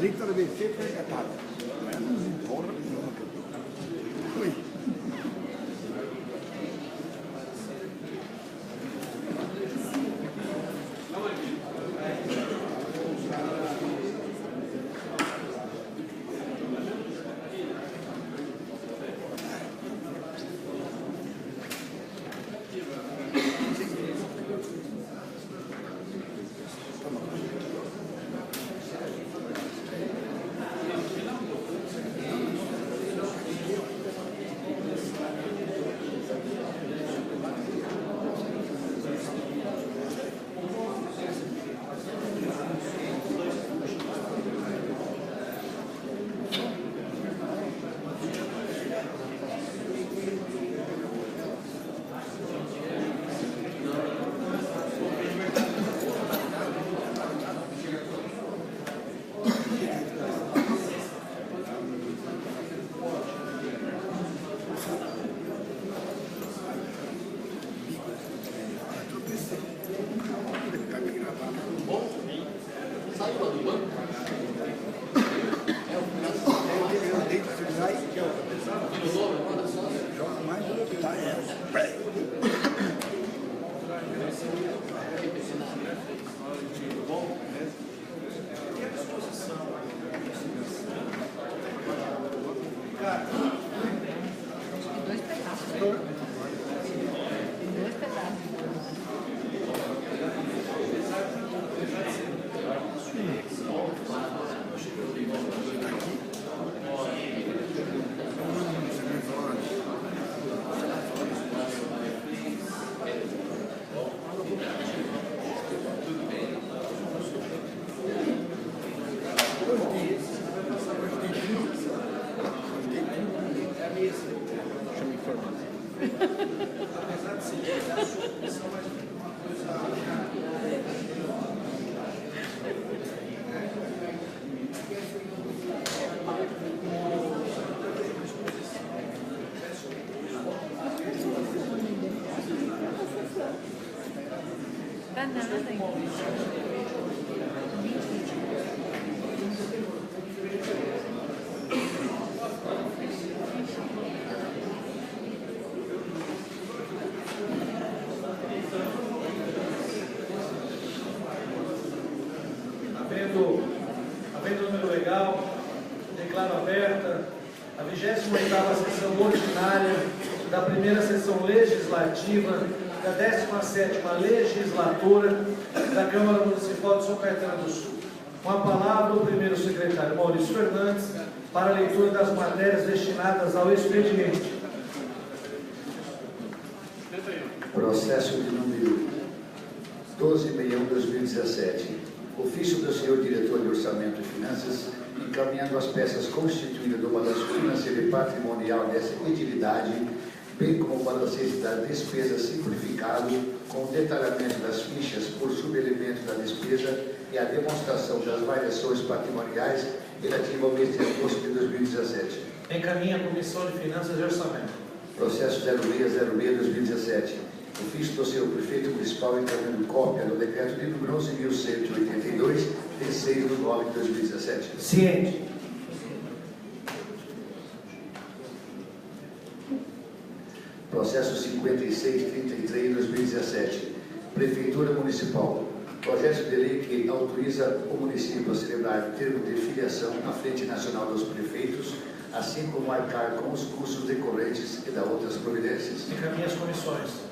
Ali dovrebbe essere fregato, ma non importa, non ho capito. Qui. Tá nada ainda. Havendo número legal, declaro aberta a 28ª sessão ordinária da primeira sessão legislativa da 17ª legislatura da Câmara Municipal de São Caetano do Sul. Com a palavra o primeiro secretário Maurício Fernandes para a leitura das matérias destinadas ao expediente. Processo de número 1261/2017. Ofício do senhor diretor de Orçamento e Finanças, encaminhando as peças constituídas do balanço financeiro e patrimonial dessa atividade, bem como o balancete da despesa simplificado, com o detalhamento das fichas por subelemento da despesa e a demonstração das variações patrimoniais relativa ao mês de agosto de 2017. Encaminha a Comissão de Finanças e Orçamento. Processo 0606/2017. Ofício do senhor prefeito municipal encaminhando cópia do decreto de número 11.182, de 6 de 9 de 2017. Ciente. Processo 5633/2017. Prefeitura Municipal. Projeto de lei que autoriza o município a celebrar termo de filiação na Frente Nacional dos Prefeitos, assim como arcar com os custos decorrentes e da outras providências. Encaminha as comissões.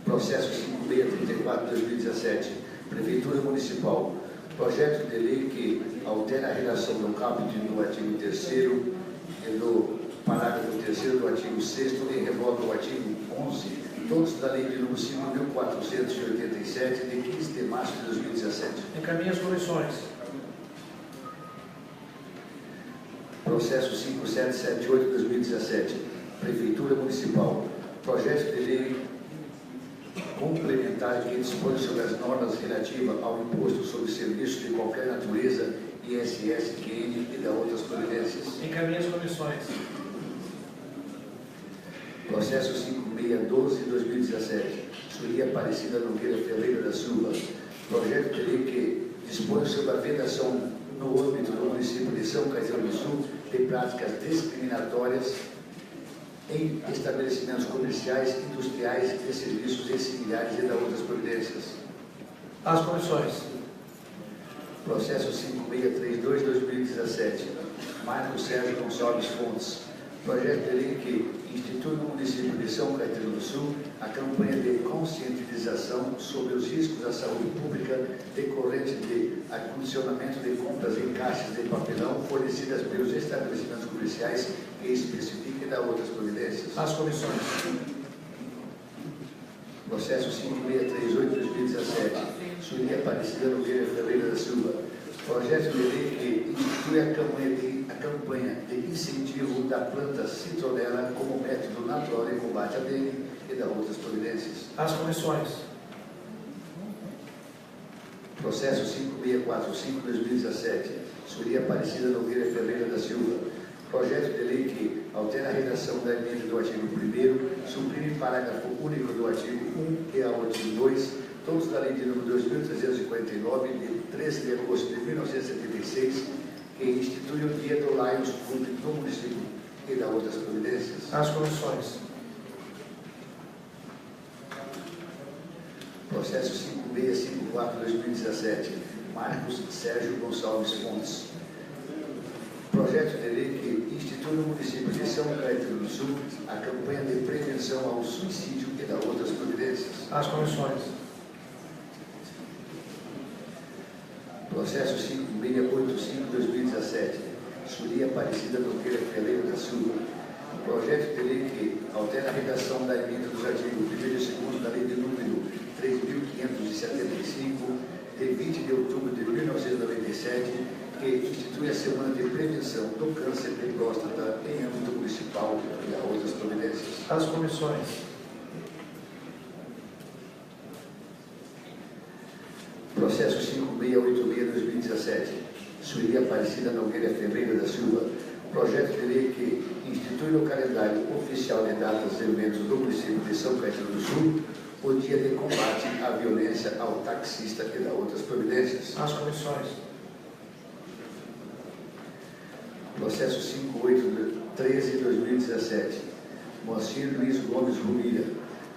Processo 5634/2017. Prefeitura Municipal. Projeto de lei que altera a redação do caput do artigo 3º e do parágrafo 3º do artigo 6º e revoga o artigo 11, todos da lei de número 5.487, de 15 de março de 2017. Encaminha as comissões. Processo 5778/2017. Prefeitura Municipal. Projeto de lei complementar que dispõe sobre as normas relativas ao imposto sobre serviços de qualquer natureza, ISS, QN e da outras providências. Encaminha as comissões. Processo 5612/2017. Sueli Aparecida Nogueira Ferreira da Silva. Projeto de lei que dispõe sobre a vedação no âmbito do município de São Caetano do Sul de práticas discriminatórias em estabelecimentos comerciais, industriais, de serviços e similares e da outras providências. As comissões. Processo 5632/2017. Marcos Sérgio Gonçalves Fontes. Projeto de lei que institui no município de São Caetano do Sul a campanha de conscientização sobre os riscos à saúde pública decorrente de acondicionamento de compras em caixas de papelão fornecidas pelos estabelecimentos comerciais que especifiquem da outras providências. As comissões. Processo 5638/2017. Sueli Aparecida Nogueira Ferreira da Silva. Projeto de lei que institui a campanha de incentivo da planta citronela como método natural de combate à dengue e da outras providências. As comissões. Processo 5645/2017. Sueli Aparecida Nogueira Ferreira da Silva. Projeto de lei que altera a redação da emenda do artigo 1º, suprime parágrafo único do artigo 1 e ao artigo 2, todos da lei de número 2349, de 13 de agosto de 1976, que institui o dia do Lions Club no município e da outras providências. As comissões. Processo 5654/2017. Marcos Sérgio Gonçalves Fontes. Projeto de lei que institui no município de São Caetano do Sul a campanha de prevenção ao suicídio e da outras providências. As comissões. Processo 5685/2017. Sueli Aparecida Nogueira Ferreira da Silva. Projeto de lei que altera a redação da emenda dos artigos 1º e 2º da lei de número 3.575, de 20 de outubro de 1997, que institui a Semana de Prevenção do Câncer de Próstata em âmbito municipal e a outras providências. As comissões. Processo 5686/2017. Sueli Aparecida Nogueira Ferreira da Silva. Projeto de lei que institui no calendário oficial de datas e eventos do município de São Caetano do Sul o dia de combate à violência ao taxista e da outras providências. As comissões. Processo 5813/2017. Moacir Luiz Gomes Rumira.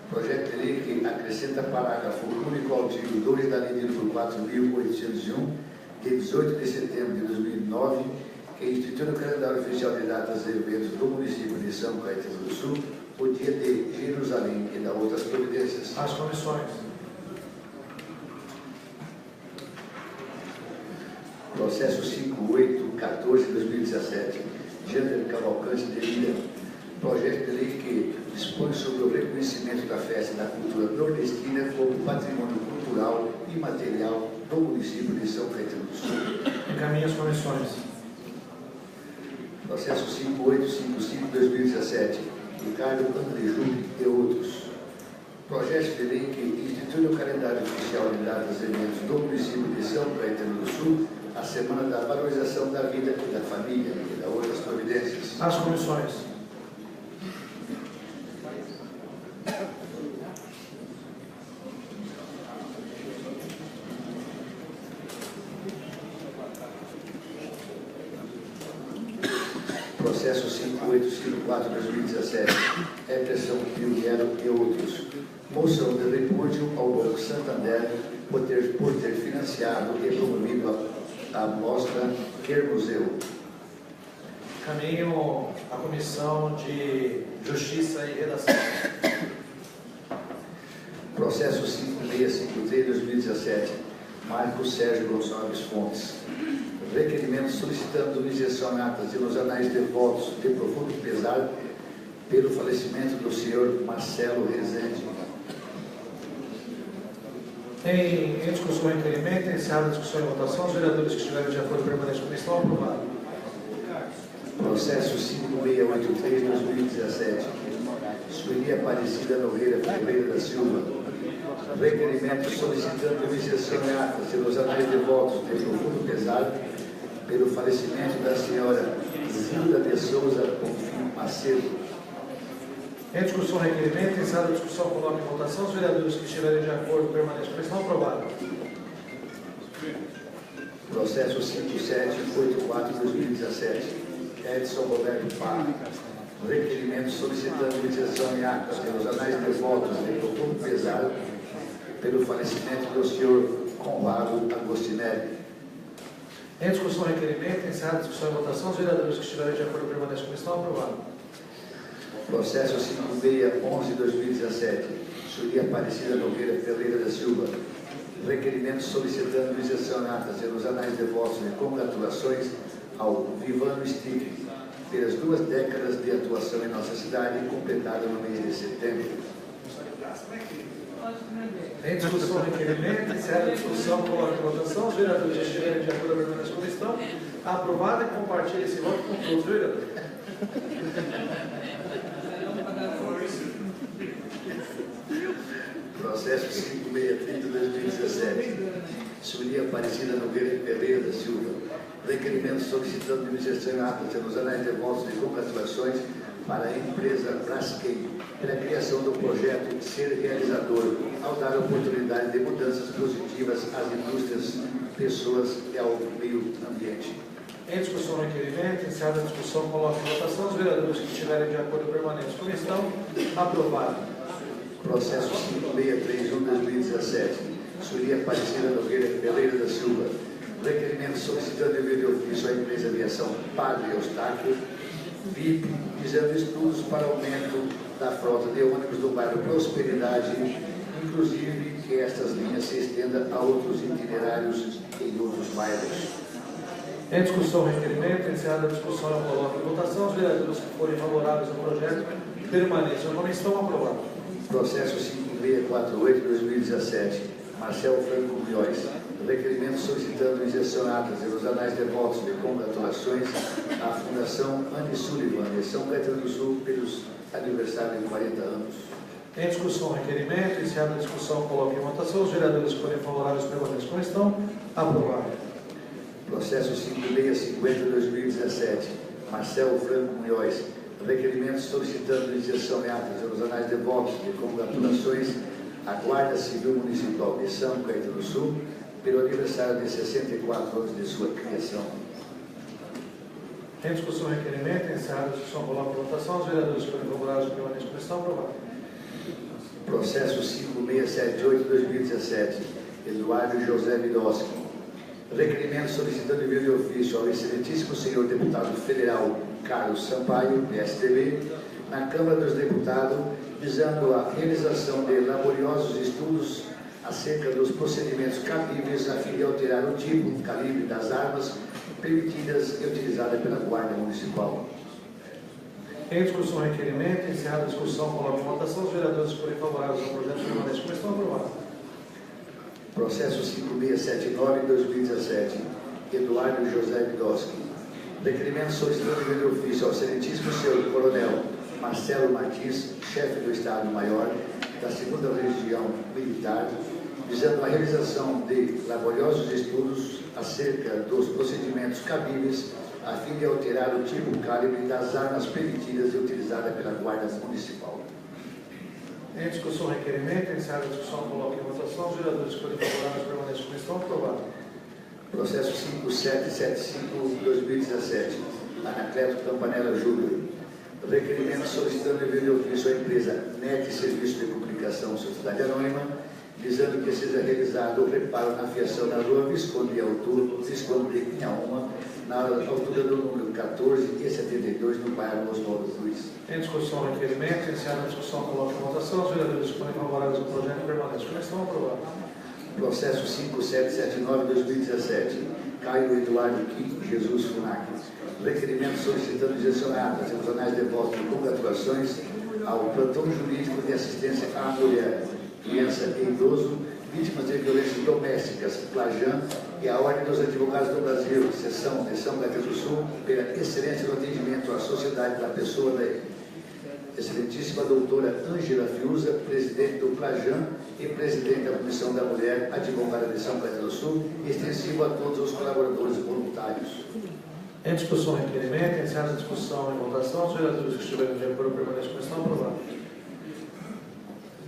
Projeto de lei que acrescenta parágrafo único ao artigo 2 da Lei nº 4.801, de 18 de setembro de 2009, que institui no calendário oficial de datas e eventos do município de São Caetano do Sul o dia de Jerusalém e da outras providências. As comissões. Processo 5814/2017. Jander Cavalcante de Lira. Projeto de lei que dispõe sobre o reconhecimento da festa da cultura nordestina como patrimônio cultural e material do município de São Caetano do Sul. Encaminhe as comissões. Processo 5855/2017. Ricardo Andreju e outros. Projeto de lei que institui no calendário oficial de datas e eventos do município de São Caetano do Sul a Semana da Valorização da Vida e da Família e da outras providências. As comissões. Processo 5854/2017. Emerson Piuguero e outros. Moção de repúdio ao Banco Santander por ter financiado e promovido a mostra Quer Museu. Encaminho a Comissão de Justiça e Redação. Processo 5653/2017. Marcos Sérgio Gonçalves Fontes. Requerimento solicitando injeção em atas e nos anais de votos de profundo pesar pelo falecimento do senhor Marcelo Rezende. Em discussão e requerimento, encerrada a discussão e votação, os vereadores que estiverem de acordo permanecem como estão. Aprovado. Processo 5683/2017. Sueli Aparecida Nogueira Ferreira da Silva. Requerimento solicitando injeção em atas e nos anais de votos de profundo pesar pelo falecimento da senhora Zilda de Souza Confim Macedo. Em discussão e requerimento, encerrada a discussão, coloque em votação, os vereadores que estiverem de acordo permanecem como estão. Aprovado. Processo 5784/2017. Edson Roberto Parra. Requerimento solicitando injeção em atas e nos anais de votos de profundo pesar pelo falecimento do senhor Conrado Agostinelli. Em discussão e requerimento, encerrada a discussão e votação, os vereadores que estiverem de acordo permanecem como estão. Aprovado. Processo 5611/2017. Sueli Aparecida Nogueira Ferreira da Silva. Requerimento solicitando injeção em atas e nos anais de votos de congratulações ao Vivano Stick pelas 2 décadas de atuação em nossa cidade, completada no mês de setembro. Em discussão e requerimento, encerrada a discussão, coloque em votação, os vereadores que estiverem de acordo permanecem como estão. Aprovado, e compartilhe esse voto com todos os vereadores. Processo 5630/2017. Sueli Aparecida Nogueira Ferreira da Silva. Requerimento solicitando injeção em atas e nos anais de votos de congratulações para a empresa Braskem pela criação do projeto Ser Realizador, ao dar oportunidade de mudanças positivas às indústrias, pessoas e ao meio ambiente. Em discussão e requerimento, encerrada a discussão, coloque em votação, os vereadores que estiverem de acordo permanecem como estão. Aprovado. Processo 5631/2017. Sueli Aparecida Nogueira Ferreira da Silva. Requerimento solicitando envio de ofício à empresa de aviação Padre Eustáquio, VIP, visando estudos para aumento da frota de ônibus do bairro Prosperidade, inclusive que estas linhas se estendam a outros itinerários em outros bairros. Em discussão e requerimento, encerrada a discussão, eu coloco em votação, os vereadores que forem favoráveis ao projeto permaneçam como estão. Aprovado. Processo 5648/2017. Marcelo Franco Milhões. Requerimento solicitando injeção em atas e nos anais de votos de congratulações à Fundação Anne Sullivan de São Caetano do Sul pelos aniversários de 40 anos. Em discussão, requerimento, encerrada a discussão, coloque em votação, os vereadores que forem favoráveis permanecem como estão. Aprovado. Processo 5650/2017. Marcelo Franco Munhoz, requerimento solicitando inserção em atas nos anais de votos de congratulações à Guarda Civil Municipal de São Caetano do Sul pelo aniversário de 64 anos de sua criação. Em discussão, requerimento, encerrada a discussão, coloco em votação. Os vereadores que forem favoráveis, permaneçam como estão. Aprovado. Processo 5678-2017, Eduardo José Vidoschi. Requerimento solicitando envio de ofício ao excelentíssimo senhor deputado federal Carlos Sampaio, PSDB, na Câmara dos Deputados, visando a realização de laboriosos estudos acerca dos procedimentos cabíveis a fim de alterar o tipo, calibre das armas permitidas e utilizadas pela Guarda Municipal. Em discussão, requerimento, encerrada a discussão, coloco em votação. Os vereadores que forem favoráveis ao projeto, permaneçam como estão. Aprovado. Processo 5679-2017, Eduardo José Vidoschi. Requerimento solicitando envio de ofício ao excelentíssimo senhor coronel Marcelo Martins, chefe do Estado-Maior da 2ª Região Militar, visando a realização de laboriosos estudos acerca dos procedimentos cabíveis a fim de alterar o tipo e calibre das armas permitidas e utilizadas pela Guarda Municipal. Em discussão, requerimento, encerrada a discussão, coloco em votação. Os vereadores que forem favoráveis, permaneçam como estão. Aprovado. Processo 5775-2017, Anacleto Campanella Júnior. Requerimento solicitando envio de ofício à empresa NET Serviço de Comunicação Sociedade Anônima, visando que seja realizado o reparo na fiação na rua Visconde de Inhaúma, na altura do número 14 e 72, no bairro Oswaldo Cruz. Em discussão, requerimento, encerrada a discussão, coloco em votação. Os vereadores que forem favoráveis ao projeto, permaneçam como estão. Aprovado. Processo 5779-2017, Caio Eduardo Quinto Jesus Funac. Requerimento solicitando injeção em atas nos anais de voto de congratulações ao plantão jurídico de assistência à mulher, criança e idoso, vítimas de violências domésticas, Plajan, e a Ordem dos Advogados do Brasil, seção de São Caetano do Sul, pela excelência do atendimento à sociedade da pessoa da excelentíssima doutora Ângela Fiuza, presidente do Plajan e presidente da Comissão da Mulher, advogada de São Caetano do Sul, extensivo a todos os colaboradores voluntários. Em discussão, requerimento, encerrada a discussão em votação. Os vereadores que estiverem de acordo, permaneçam como estão. Aprovado.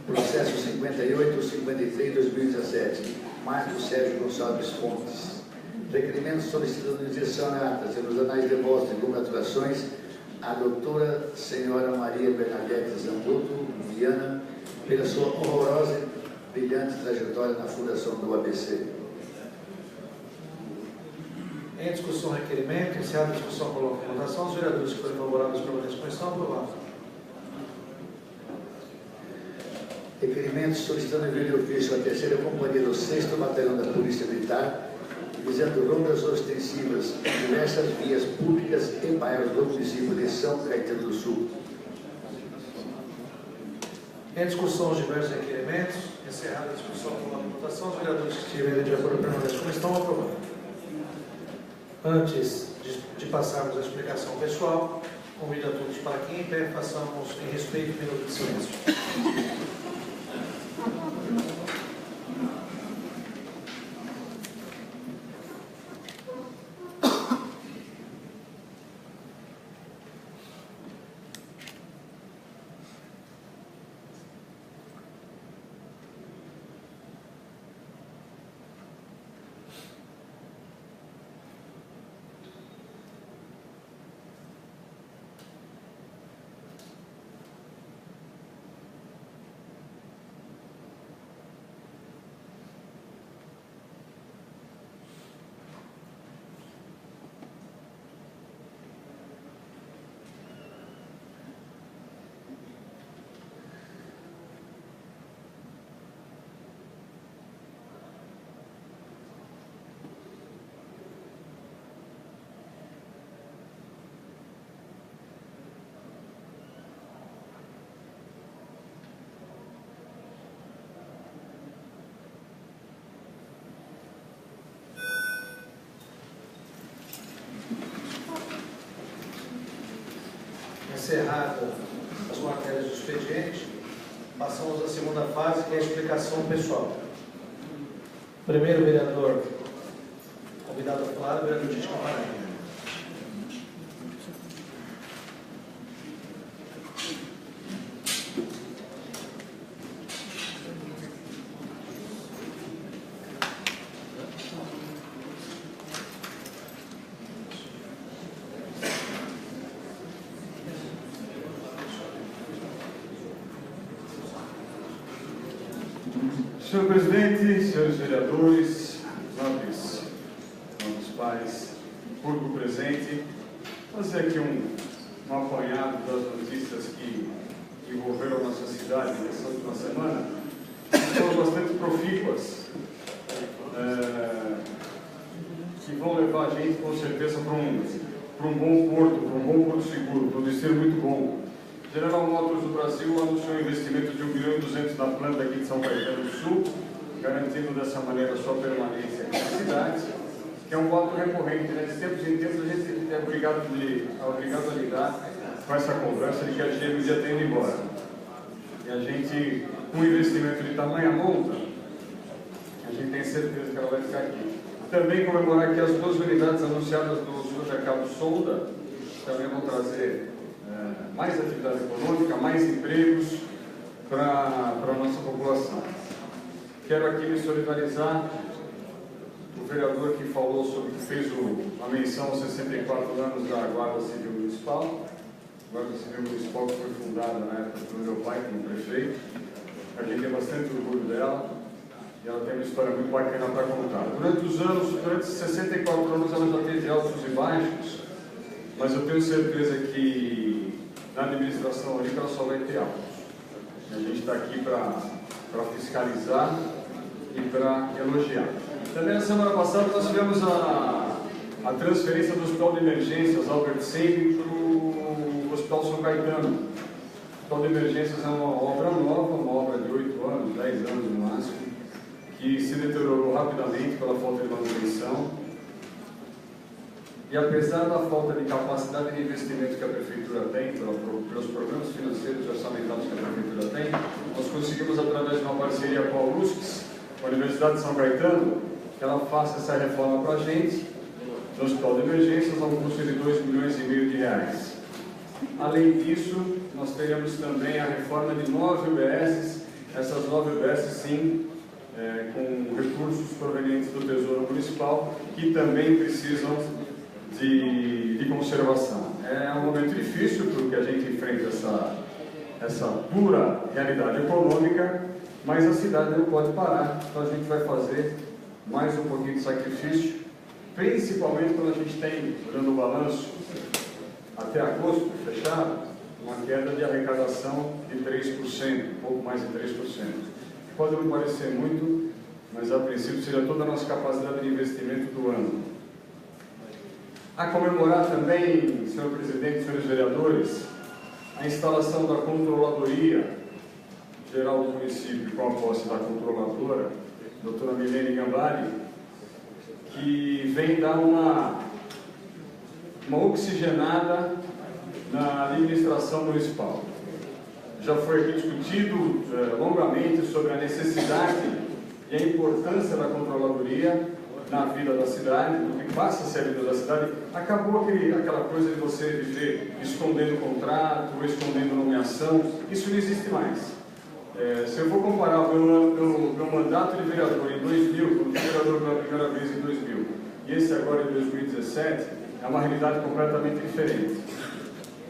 Processo 5853-2017, Marcos Sérgio Gonçalves Fontes. Requerimento solicitando injeção em atas e nos anais de votos de congratulações à doutora senhora Maria Bernadette Zambuto Viana pela sua honrosa e brilhante trajetória na fundação do ABC. Em discussão, requerimento, encerrada a discussão, coloco em votação. Os vereadores que forem favoráveis, permaneçam como estão. Aprovado. Requerimento solicitando envio de ofício à 3ª Companhia do 6º Batalhão da Polícia Militar, visando rondas ostensivas em diversas vias públicas e bairros do município de São Caetano do Sul. Em discussão, os diversos requerimentos, encerrada a discussão, coloco em votação. Os vereadores que estiverem de acordo, permaneçam como estão. Aprovado. Antes de passarmos à explicação pessoal, convido a todos para que em pé façamos em respeito um minuto de silêncio. Encerradas as matérias do expediente, passamos à segunda fase, que é a explicação pessoal. Primeiro vereador convidado a falar, o vereador Tite Camargo. Senhor presidente, senhores vereadores, nobres pais, público presente, fazer aqui um apanhado das notícias que envolveram a nossa cidade nessa última semana, foram bastante profícuas, que vão levar a gente com certeza para um bom porto seguro, para um destino muito bom. General Motors do Brasil anunciou um investimento de 1,2 bilhão na planta aqui de São Caetano do Sul, garantindo dessa maneira a sua permanência aqui na cidade, que é um fato recorrente, né? De tempos em tempos a gente é obrigado a lidar com essa conversa de que a GM já está indo embora. E a gente, com um investimento de tamanha monta, a gente tem certeza que ela vai ficar aqui. Também comemorar que as 2 unidades anunciadas do supermercado Solda também vão trazer mais atividade econômica, mais empregos para a nossa população. Quero aqui me solidarizar o vereador que falou sobre, que fez a menção aos 64 anos da Guarda Civil Municipal. A Guarda Civil Municipal que foi fundada na época do meu pai como prefeito. A gente tem bastante orgulho dela e ela tem uma história muito bacana para contar. Durante 64 anos ela já teve altos e baixos, mas eu tenho certeza que na administração ali ela só vai ter altos. A gente está aqui para fiscalizar e para elogiar. Também na semana passada nós tivemos a transferência do Hospital de Emergências Albert Sabin para o Hospital São Caetano. O Hospital de Emergências é uma obra nova, uma obra de 8 anos, 10 anos no máximo, que se deteriorou rapidamente pela falta de manutenção. E apesar da falta de capacidade de investimento que a Prefeitura tem, pelos programas financeiros e orçamentários que a Prefeitura tem, nós conseguimos, através de uma parceria com a USCS, com a Universidade de São Caetano, que ela faça essa reforma para a gente, no Hospital de Emergências, a um custo de R$2,5 milhões. Além disso, nós teremos também a reforma de 9 UBSs, essas 9 UBS sim, com recursos provenientes do Tesouro Municipal, que também precisam de conservação. É um momento difícil porque a gente enfrenta essa pura realidade econômica, mas a cidade não pode parar, então a gente vai fazer mais um pouquinho de sacrifício, principalmente quando a gente tem, olhando o balanço, até agosto fechado, uma queda de arrecadação de 3%, um pouco mais de 3%. Pode não parecer muito, mas a princípio seria toda a nossa capacidade de investimento do ano. A comemorar também, senhor presidente, senhores vereadores, a instalação da Controladoria Geral do município, com a posse da controladora, doutora Milene Gambari, que vem dar uma oxigenada na administração municipal. Já foi aqui discutido longamente sobre a necessidade e a importância da controladoria na vida da cidade, do que passa a ser a vida da cidade. Acabou aquela coisa de você viver escondendo contrato, escondendo nomeação, isso não existe mais. Se eu for comparar o meu mandato de vereador em 2000, quando fui vereador pela primeira vez em 2000, e esse agora em 2017, é uma realidade completamente diferente.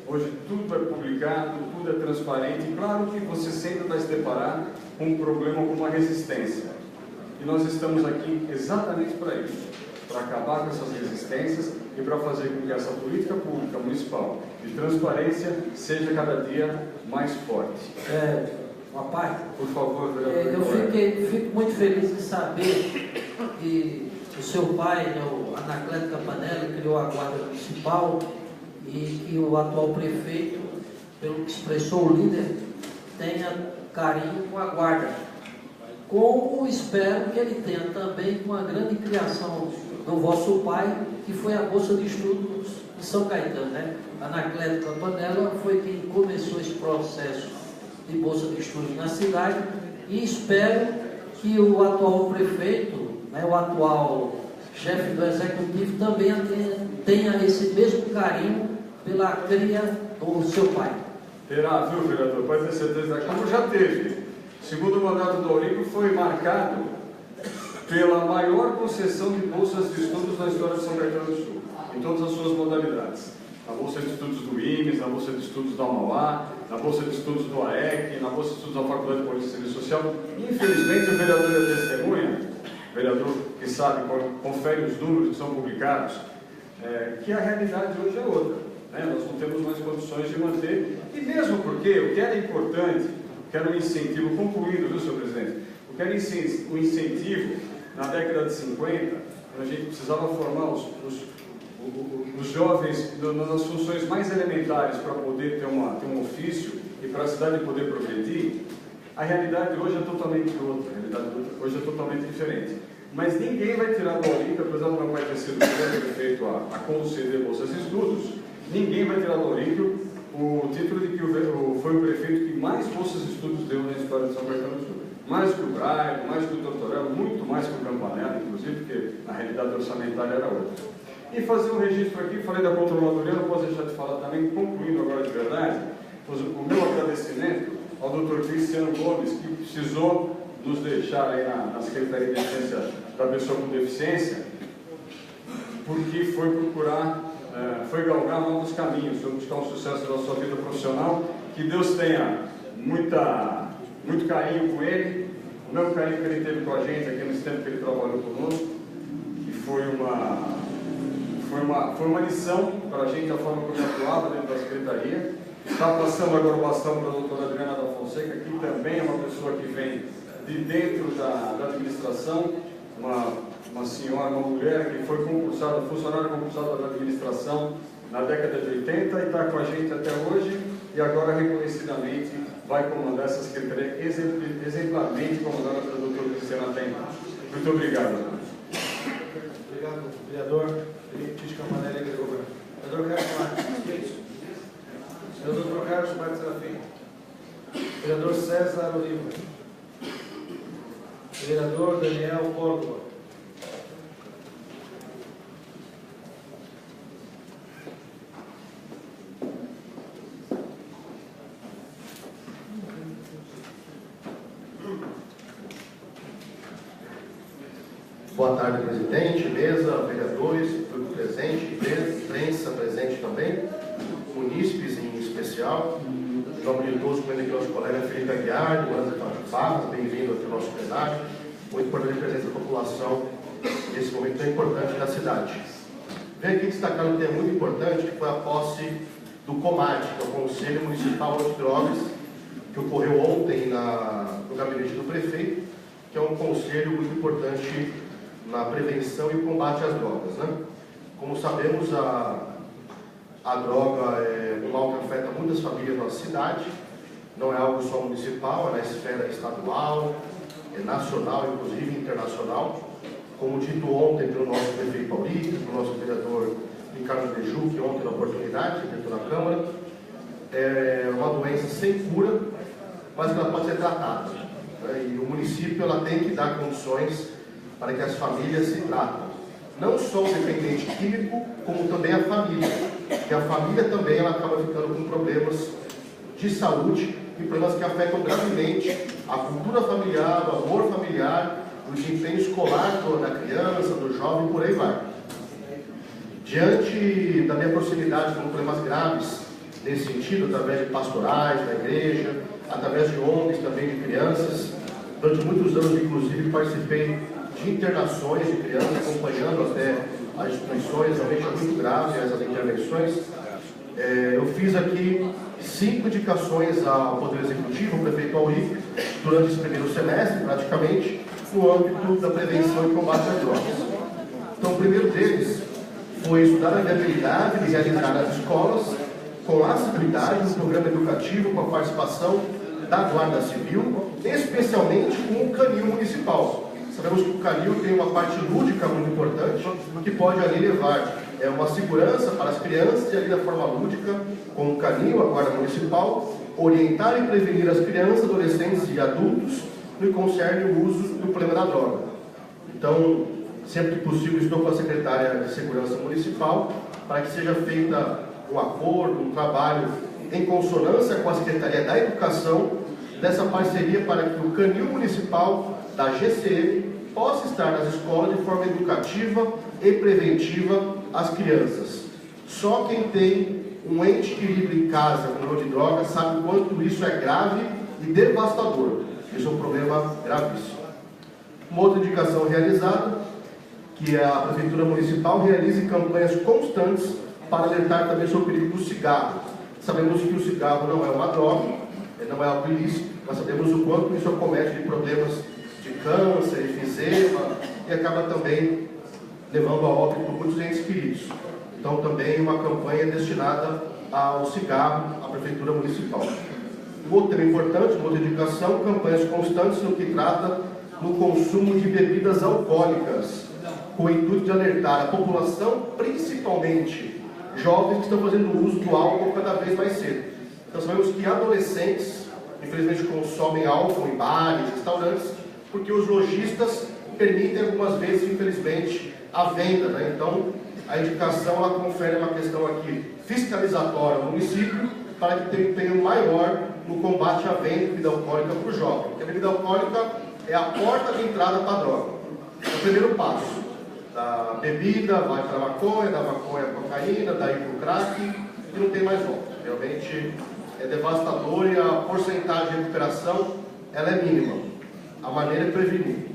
Hoje tudo é publicado, tudo é transparente, e claro que você sempre vai se deparar com um problema, com uma resistência. E nós estamos aqui exatamente para isso, para acabar com essas resistências e para fazer com que essa política pública municipal de transparência seja cada dia mais forte. Papai, por favor, vereador. Eu fico muito feliz de saber que o seu pai, o Anacleto Campanelli, criou a Guarda Municipal e que o atual prefeito, pelo que expressou o líder, tenha carinho com a Guarda. Como espero que ele tenha também com a grande criação do vosso pai, que foi a Bolsa de Estudos de São Caetano, né? Anacleto Campanella foi quem começou esse processo de Bolsa de Estudos na cidade, e espero que o atual prefeito, né, o atual chefe do executivo, também tenha esse mesmo carinho pela cria do seu pai. Terá, viu, vereador? Pode ter certeza, como já teve. Segundo o mandato do Aurico, foi marcado pela maior concessão de bolsas de estudos na história de São Caetano do Sul, em todas as suas modalidades. Na Bolsa de Estudos do IMES, na Bolsa de Estudos da Mauá, na Bolsa de Estudos do AEC, na Bolsa de Estudos da Faculdade de Política e Serviço Social. Infelizmente, o vereador é testemunha, o vereador que sabe, confere os números que são publicados, que a realidade hoje é outra. Nós não temos mais condições de manter, e mesmo porque o que era importante, o que era um incentivo, concluindo, viu, senhor presidente, o que era um incentivo na década de 50, a gente precisava formar os jovens nas funções mais elementares para poder ter um ofício e para a cidade poder progredir. A realidade hoje é totalmente outra, a realidade hoje é totalmente diferente. Mas ninguém vai tirar do Auríquio, apesar do meu pai ter sido o primeiro prefeito a conceder bolsas de estudos, ninguém vai tirar do Auríquio o título de que foi o prefeito que mais bolsas de estudos deu na história de São Caetano do Sul. Mais que o Braille, mais que o Tortorella, muito mais que o Campanella, inclusive, porque a realidade orçamentária era outra. E fazer um registro aqui, falei da controladoria, não posso deixar de falar também, concluindo agora de verdade, o meu agradecimento ao Dr. Cristiano Gomes, que precisou nos deixar aí na Secretaria de Assistência da Pessoa com Deficiência, porque foi procurar, foi galgar novos caminhos, foi buscar um sucesso da sua vida profissional, que Deus tenha muito carinho com ele, o mesmo carinho que ele teve com a gente aqui nesse tempo que ele trabalhou conosco, e foi uma lição para a gente, a forma como ele atuava dentro da Secretaria. Está passando agora o bastão para a doutora Adriana da Fonseca, que também é uma pessoa que vem de dentro da administração, uma senhora, uma mulher que foi concursada, funcionária concursada da administração na década de 80 e está com a gente até hoje, e agora reconhecidamente vai comandar essa secretaria exemplarmente comandada pelo doutor Cristiano até então. Muito obrigado. Obrigado, vereador Felipe Tite Campanella, vereador Carlos Marques. Que é isso? Vereador Carlos Marques Serafim. Vereador César Oliva. Vereador Daniel Córdoba. Boa tarde, presidente, mesa, vereadores, público presente, imprensa presente também, munícipes em especial. Em nome de todos, como aqui nosso colega Felipe Aguiar, de Moranda Barros, bem-vindo aqui ao nosso plenário. Muito importante a presença da população nesse momento tão importante da cidade. Venho aqui destacar um tema muito importante, que foi a posse do COMAD, que é o Conselho Municipal Antidrogas, que ocorreu ontem no gabinete do prefeito, que é um conselho muito importante na prevenção e o combate às drogas, né? Como sabemos, a droga é um mal que afeta muitas famílias na nossa cidade, não é algo só municipal, é na esfera estadual, é nacional, inclusive internacional. Como dito ontem pelo nosso prefeito Auríquio, pelo nosso vereador Ricardo Beju, que ontem na oportunidade, dentro da Câmara, é uma doença sem cura, mas ela pode ser tratada, né? E o município ela tem que dar condições para que as famílias se tratem. Não só o dependente químico, como também a família. Porque a família também ela acaba ficando com problemas de saúde e problemas que afetam gravemente a cultura familiar, o amor familiar, o desempenho escolar da criança, do jovem, por aí vai. Diante da minha proximidade com problemas graves nesse sentido, através de pastorais, da igreja, através de ONGs também de crianças, durante muitos anos, inclusive, participei de internações de crianças, acompanhando até as instituições, realmente é muito grave essas intervenções. Eu fiz aqui 5 indicações ao Poder Executivo, ao prefeito Auríquio, durante esse primeiro semestre, praticamente, no âmbito da prevenção e combate às drogas. Então, o primeiro deles foi estudar a viabilidade de realizar nas escolas, com assiduidade, um programa educativo com a participação da Guarda Civil, especialmente com o canil municipal. Sabemos que o canil tem uma parte lúdica muito importante, que pode ali levar uma segurança para as crianças e ali da forma lúdica, com o canil, a Guarda Municipal, orientar e prevenir as crianças, adolescentes e adultos no que concerne o uso do problema da droga. Então, sempre que possível, estou com a secretária de Segurança Municipal para que seja feita um acordo, um trabalho em consonância com a Secretaria da Educação, dessa parceria para que o canil municipal da GCM possa estar nas escolas de forma educativa e preventiva às crianças. Só quem tem um ente querido em casa com uso de drogas sabe o quanto isso é grave e devastador. Isso é um problema gravíssimo. Uma outra indicação realizada, que a Prefeitura Municipal realize campanhas constantes para alertar também sobre o perigo do cigarro. Sabemos que o cigarro não é uma droga, não é algo ilícito, mas sabemos o quanto isso acomete de problemas de câncer, efizema, e acaba também levando a óbito muitos entes queridos. Então, também uma campanha destinada ao cigarro, à Prefeitura Municipal. Um outro tema importante, uma outra indicação, campanhas constantes no que trata no consumo de bebidas alcoólicas, com o intuito de alertar a população, principalmente jovens que estão fazendo uso do álcool cada vez mais cedo. Então, sabemos que adolescentes, infelizmente, consomem álcool em bares, restaurantes, porque os lojistas permitem algumas vezes, infelizmente, a venda, né? Então, a indicação ela confere uma questão aqui fiscalizatória ao município para que tenha um empenho maior no combate à venda de bebida alcoólica para o jovem. Porque a bebida alcoólica é a porta de entrada para a droga. É o primeiro passo. Da bebida vai para a maconha, da maconha para a cocaína, daí para o crack e não tem mais volta. Realmente é devastador e a porcentagem de recuperação ela é mínima. A maneira é prevenir.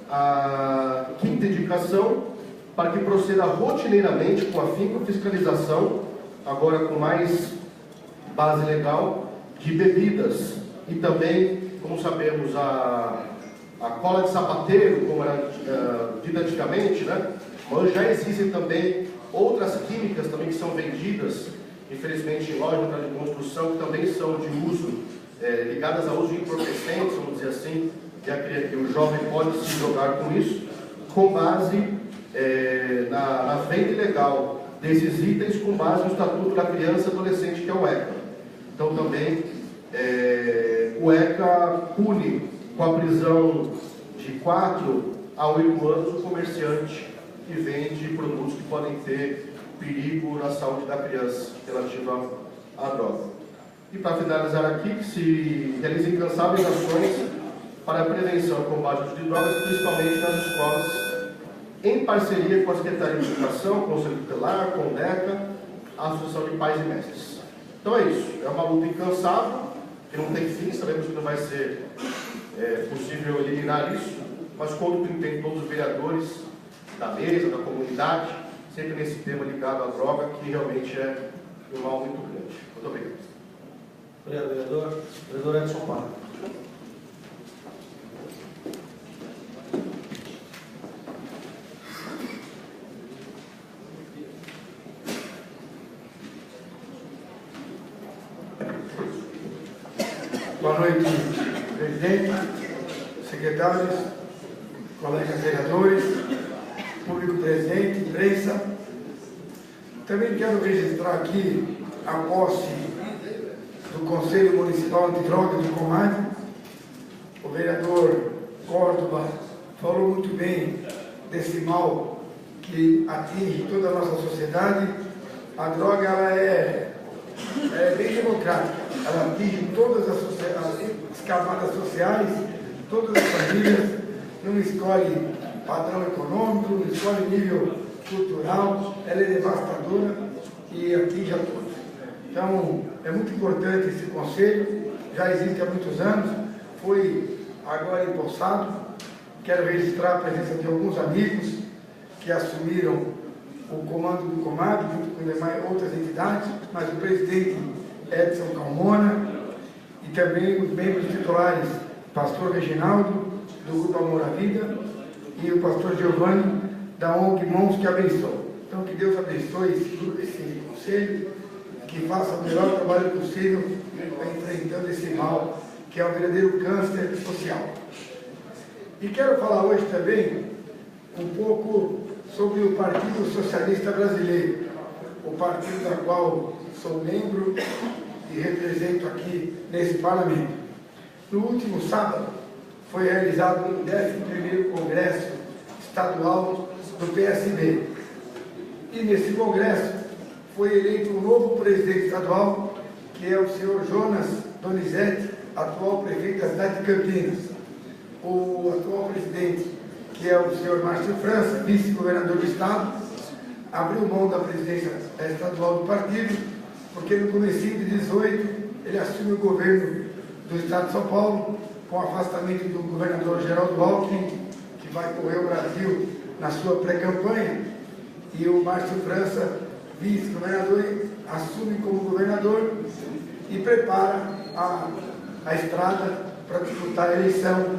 A quinta indicação, para que proceda rotineiramente com afinco fiscalização, agora com mais base legal, de bebidas. E também, como sabemos, a cola de sapateiro, como era dita antigamente, né? Mas já existem também outras químicas também que são vendidas, infelizmente, em lojas de construção, que também são de uso, ligadas ao uso de entorpecentes, vamos dizer assim, que o jovem pode se jogar com isso, com base na venda ilegal desses itens, com base no Estatuto da Criança e Adolescente, que é o ECA. Então, também, o ECA pune com a prisão de 4 a 8 anos o comerciante que vende produtos que podem ter perigo na saúde da criança relativa à droga. E para finalizar aqui, que se realizem incansáveis ações para a prevenção e combate ao uso de drogas, principalmente nas escolas, em parceria com a Secretaria de Educação, com o Conselho Tutelar, com o DECA, a Associação de Pais e Mestres. Então é isso, é uma luta incansável, que não tem fim, sabemos que não vai ser possível eliminar isso, mas conto com o empenho de todos os vereadores da mesa, da comunidade, sempre nesse tema ligado à droga, que realmente é um mal muito grande. Muito obrigado. Obrigado, vereador. Vereador Edson Parra. Boa noite, presidente, secretários, colegas vereadores, público presente, imprensa. Também quero registrar aqui a posse do Conselho Municipal Antidrogas do Comad. O vereador Córdoba falou muito bem desse mal que atinge toda a nossa sociedade. A droga ela é bem democrática, ela atinge todas as camadas sociais, todas as famílias, não escolhe padrão econômico, não escolhe nível cultural, ela é devastadora e atinge a todos. Então, é muito importante esse conselho, já existe há muitos anos, foi agora empossado. Quero registrar a presença de alguns amigos que assumiram o comando do Comad, junto com demais outras entidades, mas o presidente Edson Calmona e também os membros titulares, pastor Reginaldo, do Grupo Amor à Vida, e o pastor Giovanni, da ONG Mãos que Abençoam. Então, que Deus abençoe esse conselho, que faça o melhor trabalho possível enfrentando esse mal, que é um verdadeiro câncer social. E quero falar hoje também um pouco sobre o Partido Socialista Brasileiro, o partido da qual sou membro e represento aqui nesse parlamento. No último sábado foi realizado o 11º Congresso Estadual do PSB. E nesse congresso foi eleito um novo presidente estadual, que é o senhor Jonas Donizete, atual prefeito da cidade de Campinas. O atual presidente, que é o senhor Márcio França, vice-governador do estado, abriu mão da presidência estadual do partido porque no comecinho de 18 ele assume o governo do Estado de São Paulo, com o afastamento do governador Geraldo Alckmin, que vai correr o Brasil na sua pré-campanha, e o Márcio França, vice-governador, assume como governador e prepara a estrada para disputar a eleição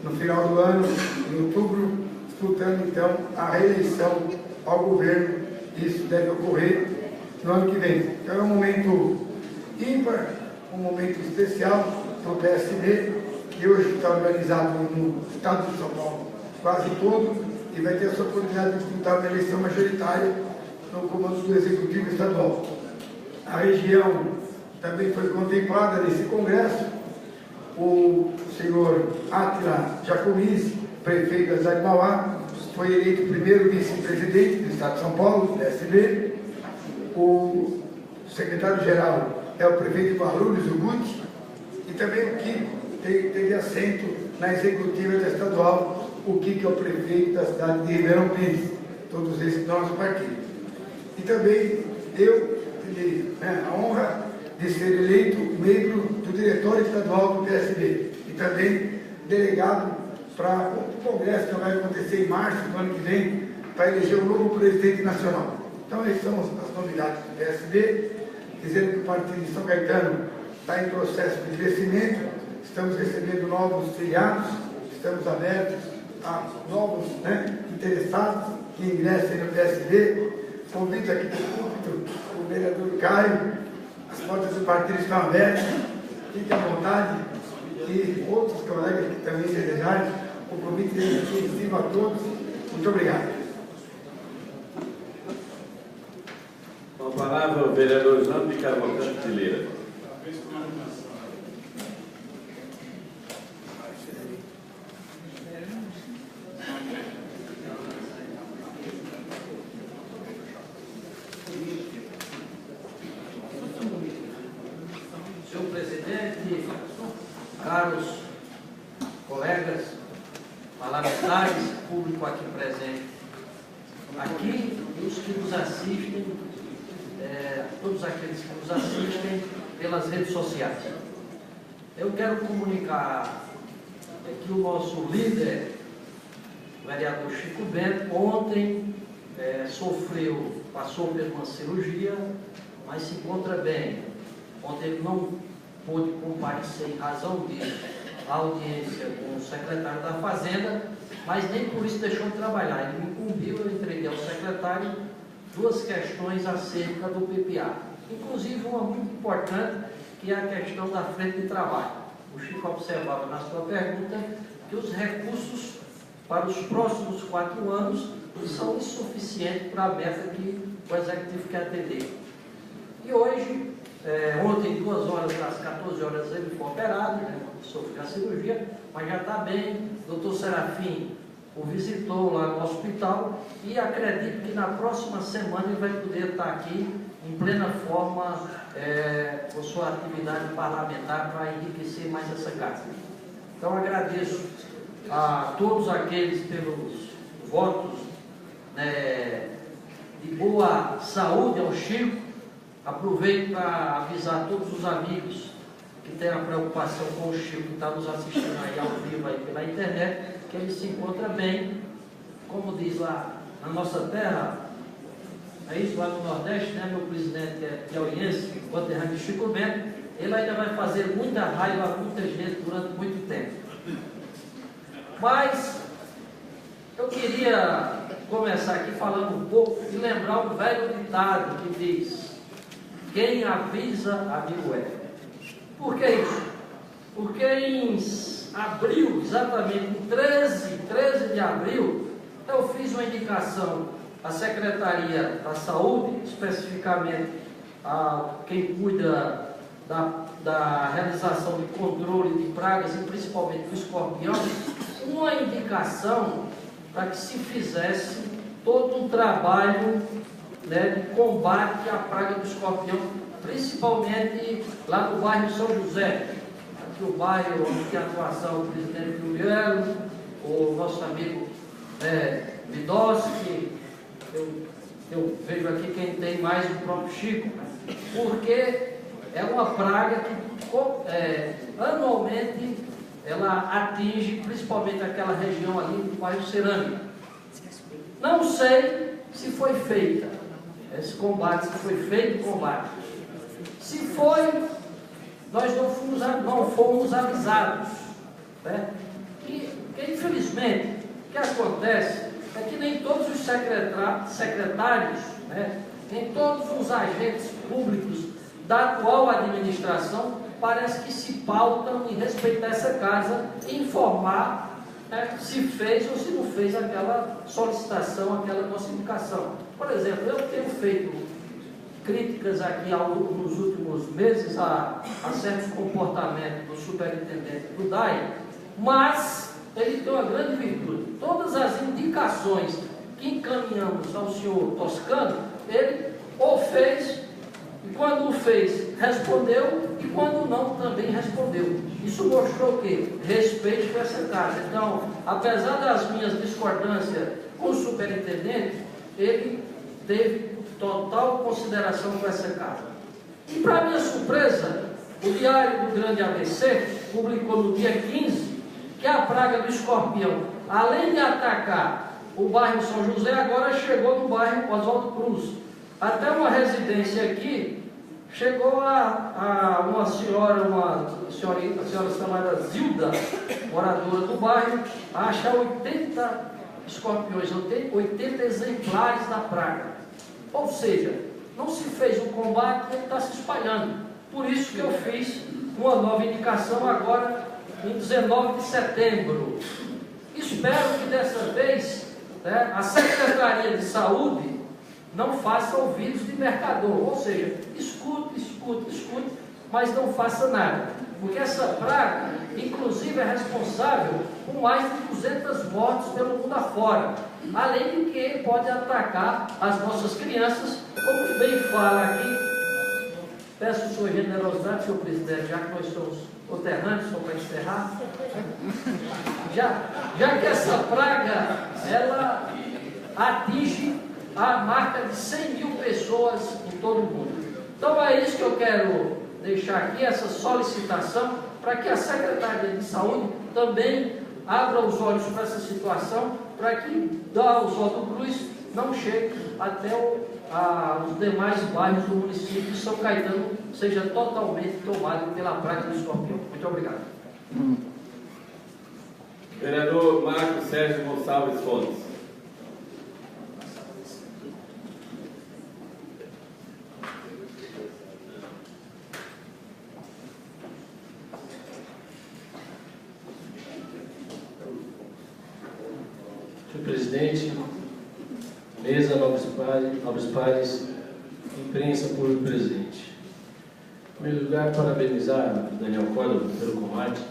no final do ano, em outubro, disputando então a reeleição ao governo. Isso deve ocorrer no ano que vem. Então é um momento ímpar, um momento especial para o PSB, que hoje está organizado no estado de São Paulo quase todo, e vai ter a sua oportunidade de disputar uma eleição majoritária no comando do Executivo Estadual. A região também foi contemplada nesse congresso. O senhor Átila Jacomizzi, prefeito da cidade de Mauá, foi eleito primeiro vice-presidente do Estado de São Paulo, do PSB. O secretário-geral é o prefeito de Guarulhos, o Guti, e também o Kiko teve assento na executiva da estadual. O Kiko é o prefeito da cidade de Ribeirão Pires, todos esses do nosso partido. E também eu tive a honra de ser eleito membro do diretório estadual do PSB e também delegado para o congresso que vai acontecer em março do ano que vem, para eleger um novo presidente nacional. Então, essas são as novidades do PSB, dizendo que o partido de São Caetano está em processo de crescimento, estamos recebendo novos filiados, estamos abertos a novos interessados que ingressem no PSB. Convido aqui do púlpito o vereador Caio, as portas do partido estão abertas, fique à vontade, e outros colegas que também desejarem, o convite é extensivo a todos. Muito obrigado. Com a palavra, o vereador João de Cavalcante de Lira. Senhor presidente, caros colegas parlamentares, público aqui presente, aqui e os que nos assistem, todos aqueles que nos assistem pelas redes sociais. Eu quero comunicar que o nosso líder, o vereador Chico Bento, ontem passou por uma cirurgia, mas se encontra bem. Ontem ele não pôde comparecer em razão de audiência com o secretário da Fazenda, mas nem por isso deixou de trabalhar. Ele me incumbiu, eu entreguei ao secretário duas questões acerca do PPA, inclusive uma muito importante, que é a questão da frente de trabalho. O Chico observava na sua pergunta que os recursos para os próximos 4 anos são insuficientes para a meta que o Executivo quer atender. E hoje, ontem, 2 horas, às 14 horas, ele foi operado, sofreu a cirurgia, mas já está bem. O doutor Serafim o visitou lá no hospital e acredito que na próxima semana ele vai poder estar aqui em plena forma com sua atividade parlamentar para enriquecer mais essa casa. Então agradeço a todos aqueles pelos votos de boa saúde ao Chico. Aproveito para avisar todos os amigos que têm a preocupação com o Chico, que está nos assistindo aí ao vivo aí pela internet, que ele se encontra bem, como diz lá na nossa terra, é isso, lá no Nordeste, né? Meu presidente é piauiense, o conterrâneo Chico Bento, ele ainda vai fazer muita raiva a muita gente durante muito tempo. Mas eu queria começar aqui falando um pouco e lembrar um velho ditado que diz: quem avisa, amigo é. Por que isso? Porque em abril, exatamente em 13 de abril, eu fiz uma indicação à Secretaria da Saúde, especificamente a quem cuida da realização de controle de pragas e principalmente do escorpião, uma indicação para que se fizesse todo um trabalho de combate à praga do escorpião, principalmente lá no bairro São José, aqui o bairro onde tem atuação o presidente Juliano, o nosso amigo Vidowski, eu eu vejo aqui quem tem mais o próprio Chico, porque é uma praga que anualmente ela atinge principalmente aquela região ali do bairro Cerâmica. Não sei se foi feita esse combate, se foi feito o combate. Se foi, nós não fomos avisados, né? E infelizmente o que acontece é que nem todos os secretários, né, nem todos os agentes públicos da atual administração parece que se pautam em respeitar essa casa e informar, né, se fez ou se não fez aquela solicitação, aquela notificação. Por exemplo, eu tenho feito críticas aqui nos últimos meses a certos comportamentos do superintendente do DAI, mas ele tem uma grande virtude. Todas as indicações que encaminhamos ao senhor Toscano, ele ou fez, e quando o fez, respondeu, e quando não, também respondeu. Isso mostrou o quê? Respeito por essa casa. Então, apesar das minhas discordâncias com o superintendente, ele teve total consideração com essa casa. E, para minha surpresa, o Diário do Grande ABC publicou no dia 15 que a praga do escorpião, além de atacar o bairro São José, agora chegou no bairro Oswaldo Cruz. Até uma residência aqui, chegou a uma senhora chamada Zilda, moradora do bairro, a achar 80 escorpiões, 80 exemplares da praga. Ou seja, não se fez o combate e ele está se espalhando. Por isso que eu fiz uma nova indicação agora, em 19 de setembro. Espero que dessa vez, né, a Secretaria de Saúde não faça ouvidos de mercador, ou seja, escute, mas não faça nada. Porque essa praga, inclusive, é responsável por mais de 200 mortes pelo mundo afora. Além de que pode atacar as nossas crianças, como bem fala aqui. Peço sua generosidade, senhor presidente, já que nós somos conterrâneos, só para encerrar. Já que essa praga, ela atinge a marca de 100 mil pessoas em todo o mundo. Então é isso que eu quero deixar aqui, essa solicitação, para que a Secretaria de Saúde também abra os olhos para essa situação, para que da Oswaldo Cruz não chegue até os demais bairros do município de São Caetano seja totalmente tomado pela praga do escorpião. Muito obrigado. Vereador Marcos Sérgio Gonçalves Fontes. Senhor presidente, mesa, nobres pares, imprensa, público presente. Em primeiro lugar, parabenizar o Daniel Córdova pelo combate.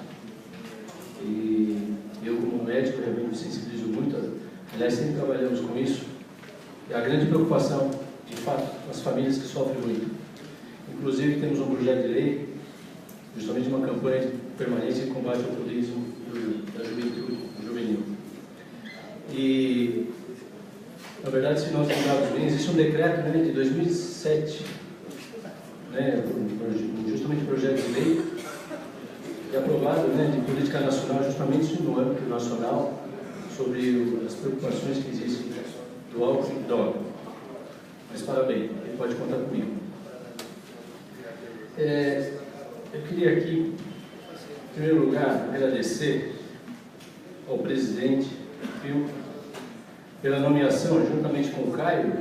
E eu, como médico, realmente me sensibilizo muito. Aliás, sempre trabalhamos com isso. E a grande preocupação, de fato, com as famílias que sofrem muito. Inclusive, temos um projeto de lei, justamente uma campanha de permanência e combate ao alcoolismo da juventude juvenil. E, na verdade, se nós lembrarmos bem, existe um decreto, né, de 2007, né, justamente um projeto de lei, e aprovado, né, de política nacional, justamente no âmbito nacional, sobre as preocupações que existem do álcool e droga. Mas parabéns, ele pode contar comigo. Eu queria aqui, em primeiro lugar, agradecer ao presidente pela nomeação, juntamente com o Caio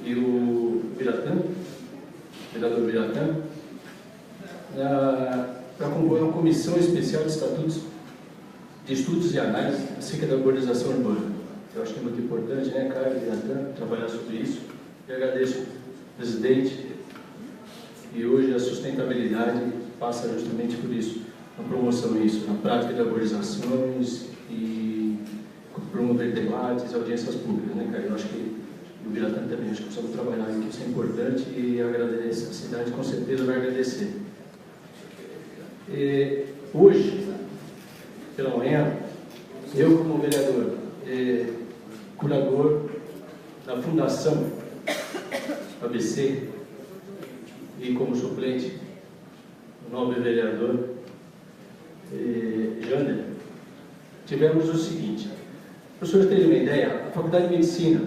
e o vereador Biratã, para compor uma comissão especial de estudos e análise acerca da urbanização urbana. Eu acho que é muito importante, né, Caio e Biratã, trabalhar sobre isso. E agradeço, presidente, e hoje a sustentabilidade passa justamente por isso, na promoção disso, na prática de urbanizações e promover debates, audiências públicas, né, cara? Eu acho que o Biratã também, acho que precisamos trabalhar aqui, isso é importante e agradecer, a cidade com certeza vai agradecer. Hoje, pela manhã, eu como vereador, curador na Fundação ABC e como suplente o nobre vereador Jander, tivemos o seguinte. Para os senhores terem uma ideia, a Faculdade de Medicina,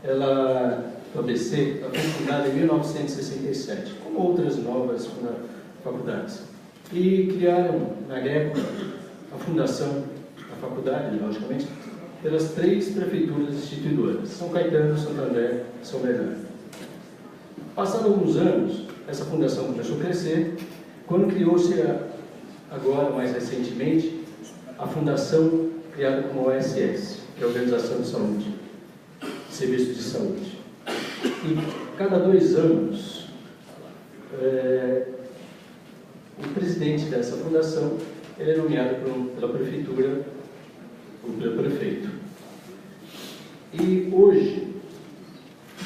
a ABC, ela foi fundada em 1967, como outras novas faculdades. E criaram, na época, a fundação da faculdade, logicamente, pelas 3 prefeituras instituidoras, São Caetano, Santo André e São Bernardo. Passados alguns anos, essa fundação começou a crescer, quando criou-se, agora, mais recentemente, a fundação criada como OSS, que é a Organização de Saúde, Serviço de Saúde. E cada 2 anos, o presidente dessa fundação ele é nomeado pela prefeitura ou pelo prefeito. E hoje,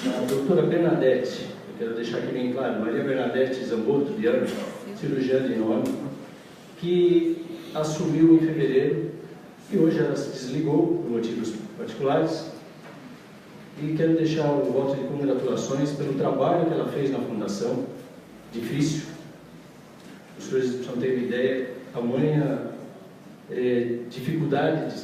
a doutora Bernadette, eu quero deixar aqui bem claro, Maria Bernadette Zamboto Viana, cirurgiã de nome, que assumiu em fevereiro e hoje ela se desligou por motivos particulares. E quero deixar um voto de congratulações pelo trabalho que ela fez na fundação, difícil. Os senhores precisam ter uma ideia, tamanha dificuldade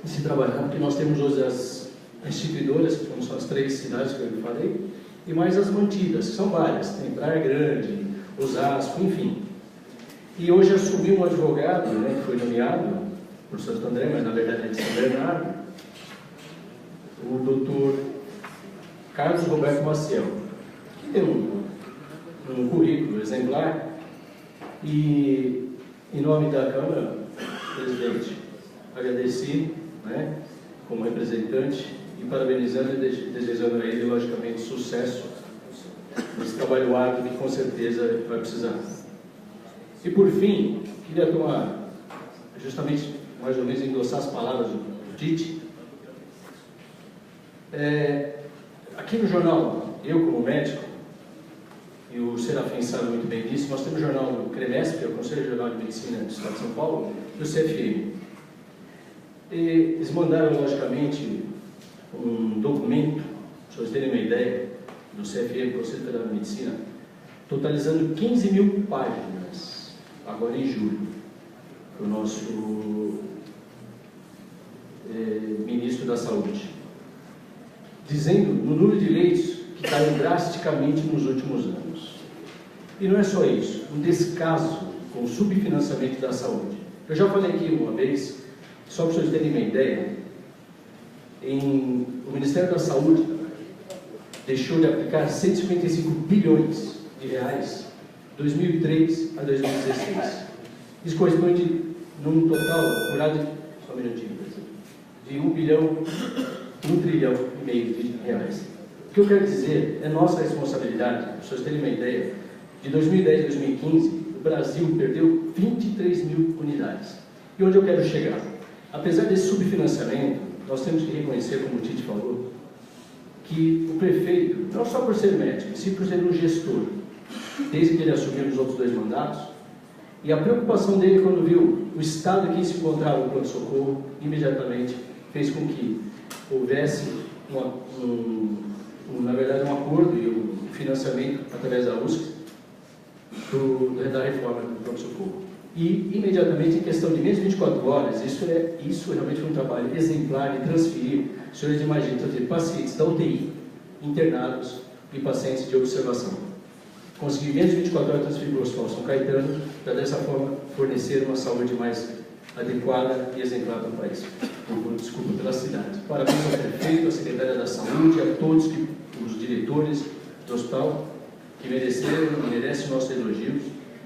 de se trabalhar, porque nós temos hoje as instituidoras, que são as 3 cidades que eu falei, e mais as mantidas, que são várias, tem Praia Grande, Osasco, enfim. E hoje assumiu um advogado, que foi nomeado por Santo André, mas na verdade é de São Bernardo, o doutor Carlos Roberto Maciel, que tem um currículo exemplar. E, em nome da Câmara, presidente, agradeci, como representante, e parabenizando e desejando a ele, logicamente, sucesso nesse trabalho árduo que com certeza vai precisar. E, por fim, queria tomar, justamente, mais ou menos, endossar as palavras do Tite. Aqui no jornal, eu como médico, e o Serafim sabe muito bem disso, nós temos o jornal do CREMESP, que é o Conselho Regional de Medicina do Estado de São Paulo, e o CFM. E eles mandaram, logicamente, um documento, para vocês terem uma ideia, do CFM, Conselho Federal de Medicina, totalizando 15 mil páginas, agora em julho, para o nosso ministro da Saúde, dizendo no número de leitos que caiu drasticamente nos últimos anos. E não é só isso, um descaso com o subfinanciamento da saúde. Eu já falei aqui uma vez, só para vocês terem uma ideia, o Ministério da Saúde deixou de aplicar 155 bilhões de reais de 2003 a 2016. Isso corresponde num total, só um minutinho, de 1 trilhão e meio de reais. O que eu quero dizer é nossa responsabilidade, para vocês terem uma ideia, de 2010 a 2015, o Brasil perdeu 23 mil unidades. E onde eu quero chegar? Apesar desse subfinanciamento, nós temos que reconhecer, como o Tite falou, que o prefeito, não só por ser médico, sim por ser um gestor, desde que ele assumiu os outros 2 mandatos, e a preocupação dele quando viu o estado em que se encontrava o pronto-socorro, imediatamente fez com que houvesse na verdade um acordo e um financiamento através da USC da reforma do pronto-socorro. E imediatamente, em questão de menos de 24 horas, isso realmente foi um trabalho exemplar de transferir, os senhores imaginam, pacientes da UTI, internados e pacientes de observação. Conseguir menos de 24 horas transferir para o Hospital São Caetano, para dessa forma fornecer uma saúde mais adequada e exemplar para o país. Desculpa, pela cidade. Parabéns ao prefeito, à secretária da Saúde, a todos os diretores do hospital que merecem nossos elogios,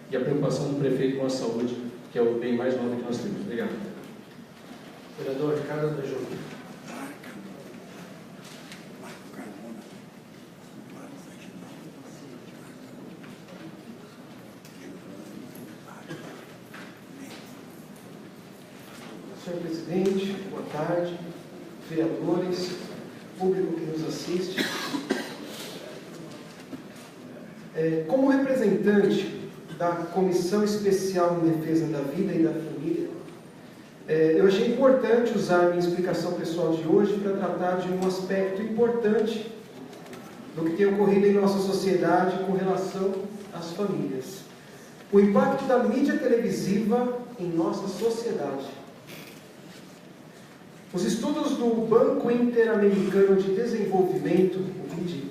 e a preocupação do prefeito com a saúde, que é o bem mais nobre que nós temos. Obrigado. Vereador Ricardo Andrejô. Senhor presidente, boa tarde, vereadores, público que nos assiste. Como representante da Comissão Especial em Defesa da Vida e da Família, Eu achei importante usar a minha explicação pessoal de hoje para tratar de um aspecto importante do que tem ocorrido em nossa sociedade com relação às famílias. O impacto da mídia televisiva em nossa sociedade. Os estudos do Banco Interamericano de Desenvolvimento, o BID,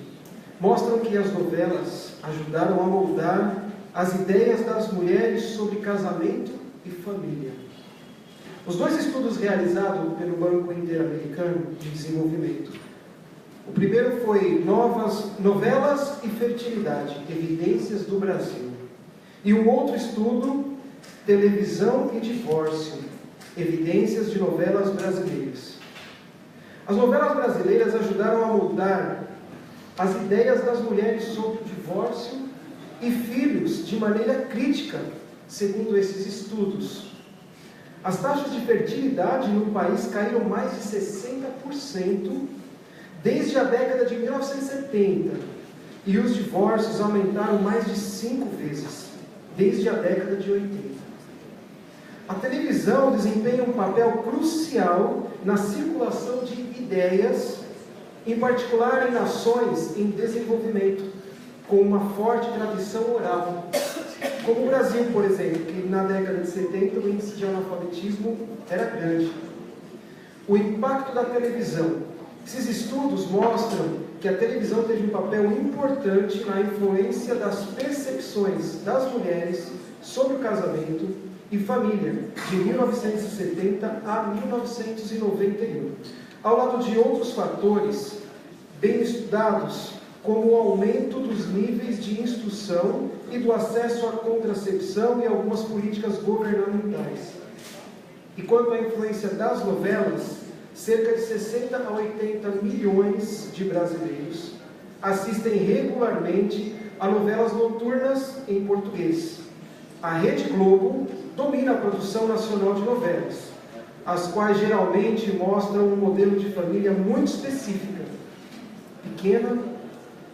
mostram que as novelas ajudaram a moldar as ideias das mulheres sobre casamento e família. Os dois estudos realizados pelo Banco Interamericano de Desenvolvimento. O primeiro foi Novelas e Fertilidade, Evidências do Brasil. E o outro estudo, Televisão e Divórcio, Evidências de Novelas Brasileiras. As novelas brasileiras ajudaram a moldar as ideias das mulheres sobre o divórcio e filhos de maneira crítica, segundo esses estudos. As taxas de fertilidade no país caíram mais de 60% desde a década de 1970 e os divórcios aumentaram mais de 5 vezes desde a década de 80. A televisão desempenha um papel crucial na circulação de ideias, em particular em nações em desenvolvimento, com uma forte tradição oral, como o Brasil, por exemplo, que na década de 70 o índice de analfabetismo era grande. O impacto da televisão. Esses estudos mostram que a televisão teve um papel importante na influência das percepções das mulheres sobre o casamento e família, de 1970 a 1991, ao lado de outros fatores bem estudados, como o aumento dos níveis de instrução e do acesso à contracepção e algumas políticas governamentais. E quanto à influência das novelas, cerca de 60 a 80 milhões de brasileiros assistem regularmente a novelas noturnas em português. A Rede Globo domina a produção nacional de novelas, as quais geralmente mostram um modelo de família muito específica, pequena,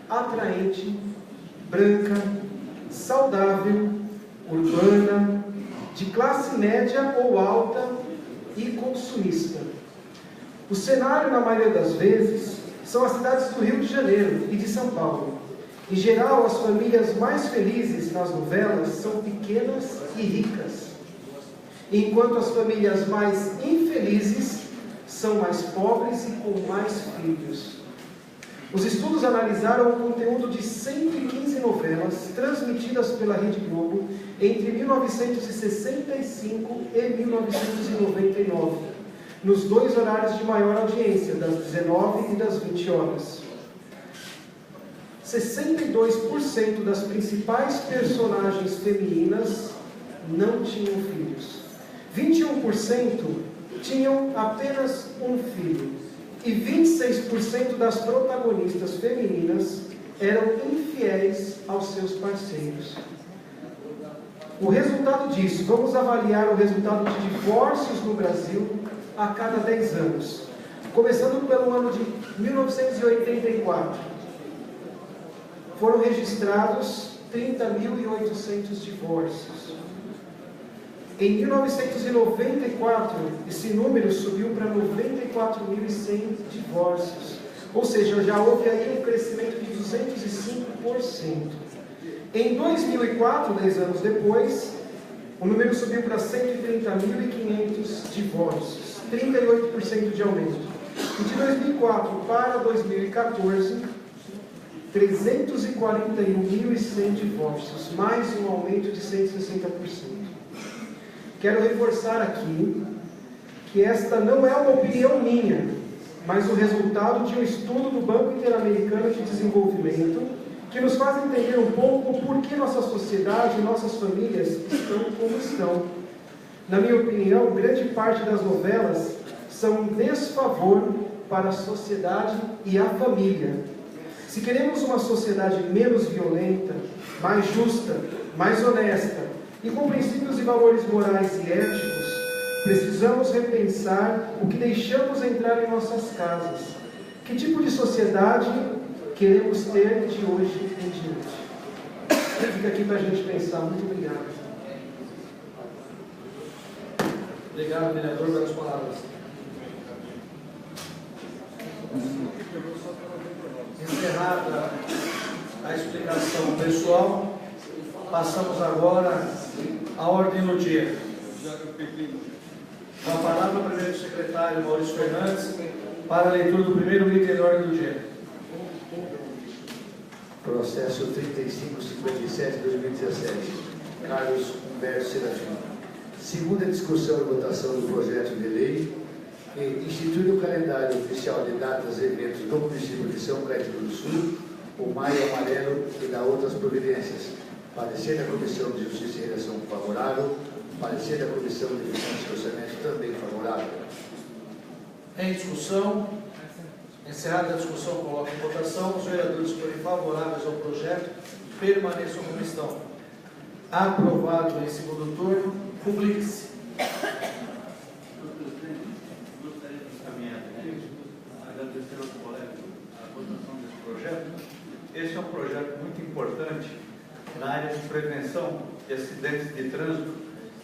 atraente, branca, saudável, urbana, de classe média ou alta e consumista. O cenário, na maioria das vezes, são as cidades do Rio de Janeiro e de São Paulo. Em geral, as famílias mais felizes nas novelas são pequenas e ricas, enquanto as famílias mais infelizes são mais pobres e com mais filhos. Os estudos analisaram o conteúdo de 115 novelas transmitidas pela Rede Globo entre 1965 e 1999, nos dois horários de maior audiência, das 19 e das 20 horas. 62% das principais personagens femininas não tinham filhos. 21% tinham apenas um filho. E 26% das protagonistas femininas eram infiéis aos seus parceiros. O resultado disso, vamos avaliar o resultado de divórcios no Brasil a cada 10 anos. Começando pelo ano de 1984. Foram registrados 30.800 divórcios. Em 1994, esse número subiu para 94.100 divórcios. Ou seja, já houve aí um crescimento de 205%. Em 2004, 10 anos depois, o número subiu para 130.500 divórcios, 38% de aumento. E de 2004 para 2014, 341.100 divórcios, mais um aumento de 160%. Quero reforçar aqui que esta não é uma opinião minha, mas o resultado de um estudo do Banco Interamericano de Desenvolvimento, que nos faz entender um pouco por que nossa sociedade e nossas famílias estão como estão. Na minha opinião, grande parte das novelas são um desfavor para a sociedade e a família. Se queremos uma sociedade menos violenta, mais justa, mais honesta e com princípios e valores morais e éticos, precisamos repensar o que deixamos entrar em nossas casas. Que tipo de sociedade queremos ter de hoje em diante? Fica aqui para a gente pensar. Muito obrigado. Obrigado, vereador, pelas palavras. Encerrada a explicação pessoal, passamos agora à ordem do dia. Com a palavra, o primeiro secretário Maurício Fernandes, para a leitura do primeiro item da ordem do dia. Processo 3557-2017. Carlos Humberto Serafim. Segunda discussão e votação do projeto de lei que institui o calendário oficial de datas e eventos do município de São Caetano do Sul, o Maio Amarelo e da outras providências. Parecer da Comissão de Justiça e Redação favorável. Parecer da Comissão de Finanças e Orçamento também favorável. Em discussão, encerrada a discussão, coloco em votação. Os vereadores que forem favoráveis ao projeto permaneçam como estão. Aprovado em segundo turno, publique-se. Gostaria de encaminhar aqui, agradecer aos colegas a votação desse projeto. Esse é um projeto muito importante na área de prevenção de acidentes de trânsito.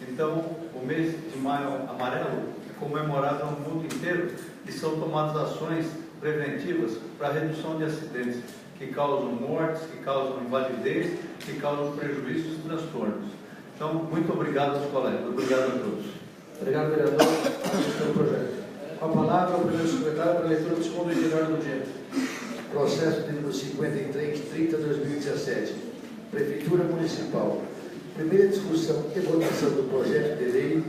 Então, o mês de Maio Amarelo é comemorado no mundo inteiro e são tomadas ações preventivas para a redução de acidentes que causam mortes, que causam invalidez, que causam prejuízos e transtornos. Então, muito obrigado aos colegas. Obrigado a todos. Obrigado, vereador, pelo projeto. Com a palavra, o primeiro secretário para a leitura do segundo item da ordem do dia. Processo de número 5330-2017. Prefeitura Municipal. Primeira discussão e votação do projeto de lei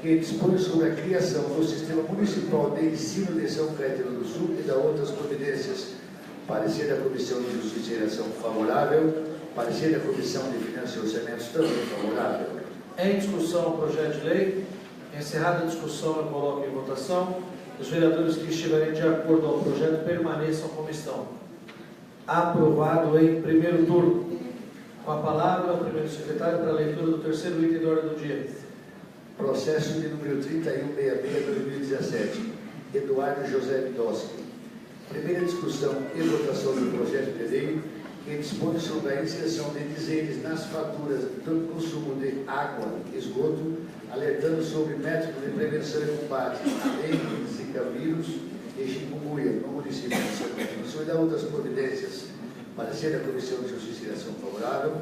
que dispõe sobre a criação do Sistema Municipal de Ensino de São Caetano do Sul e da outras providências. Parecer da Comissão de Justiça e Redação favorável. Parecer da Comissão de Finanças e Orçamentos também favorável. Em discussão o projeto de lei. Encerrada a discussão, eu coloco em votação. Os vereadores que estiverem de acordo ao projeto permaneçam como estão. Aprovado em primeiro turno. Com a palavra, o primeiro secretário para a leitura do terceiro item da ordem do dia. Processo de número 3166-2017. Eduardo José Vidosky. Primeira discussão e votação do projeto de lei que dispõe sobre a inserção de dizeres nas faturas do consumo de água e esgoto, alertando sobre métodos de prevenção e combate a dengue, zika vírus e chikungunya no município de São Caetano do Sul e da outras providências. Parecer da Comissão de Justiça e Redação favorável.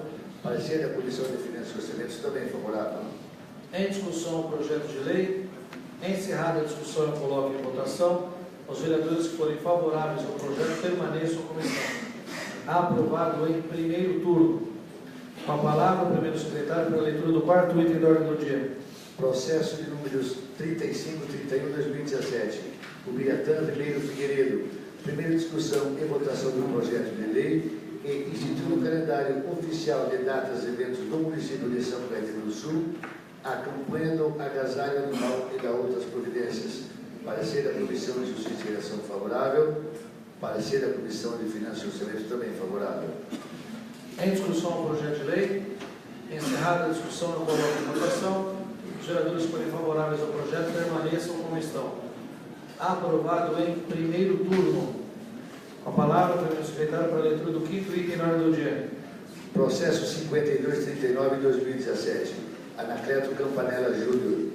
Parecer da Comissão de Finanças e Orçamentos também favorável. Em discussão o projeto de lei. Encerrada a discussão, eu coloco em votação. Os vereadores que forem favoráveis ao projeto permaneçam como estão. Aprovado em primeiro turno. Com a palavra, o primeiro secretário para a leitura do quarto item da ordem do dia. Processo de números 3531-2017. O Biratã Ribeiro Figueiredo. Primeira discussão e votação do projeto de lei que institui o calendário oficial de datas e eventos do município de São Caetano do Sul, acompanhando agasalho anual e da outras providências. Parecer da Comissão de Justiça e Redação favorável. Parecer da Comissão de Finanças e Orçamentos também favorável. Em discussão o projeto de lei. Encerrada a discussão, eu coloco em votação. Os vereadores que forem favoráveis ao projeto permaneçam como estão. Aprovado em primeiro turno. Com a palavra, o primeiro secretário para a leitura do quinto item na ordem do dia. Processo 5239-2017. Anacleto Campanella Júnior.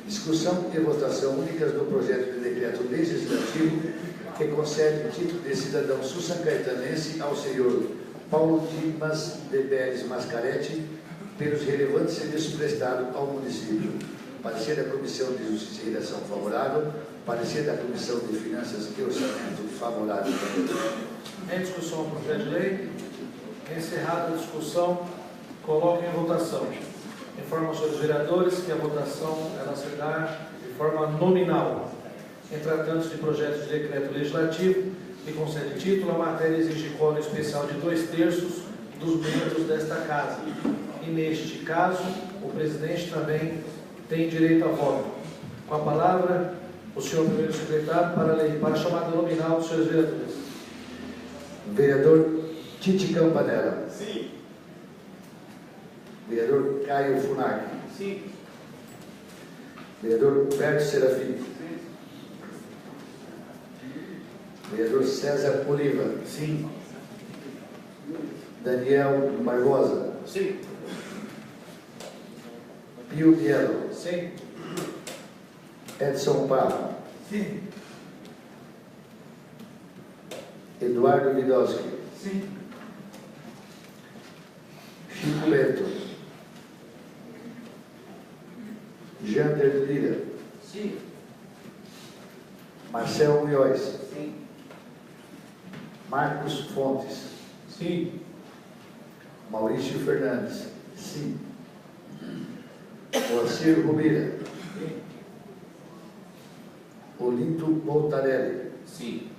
Discussão e votação únicas do projeto de decreto legislativo que concede o título de cidadão sul-sancaetanense ao senhor Paulo Dimas de Beles Mascaretti pelos relevantes serviços prestados ao município. Parecer da Comissão de Justiça e Redação favorável. Parecer da Comissão de Finanças e Orçamento favorável. Em discussão o projeto de lei. Encerrada a discussão, coloco em votação. Informo aos senhores vereadores que a votação ela se dá de forma nominal. Em tratando-se de projetos de decreto legislativo que concede título, a matéria exige quórum especial de 2/3 dos membros desta casa. E neste caso, o presidente também tem direito a voto. Com a palavra, o senhor primeiro secretário para a chamada nominal dos senhores vereadores. Vereador Tite Campanella. Sim. Vereador Caio Funari. Sim. Vereador Humberto Serafim. Sim. Vereador César Oliva. Sim. Daniel Barbosa. Sim. Pio Bielo. Sim. Edson Parra. Sim. Eduardo Vidowski. Sim. Chico Bento. Jander Lira. Sim. Marcel Munhoz. Sim. Marcos Fontes. Sim. Maurício Fernandes. Sim. Moacir Rubira. Sim. Olinto Montanelli. Sim.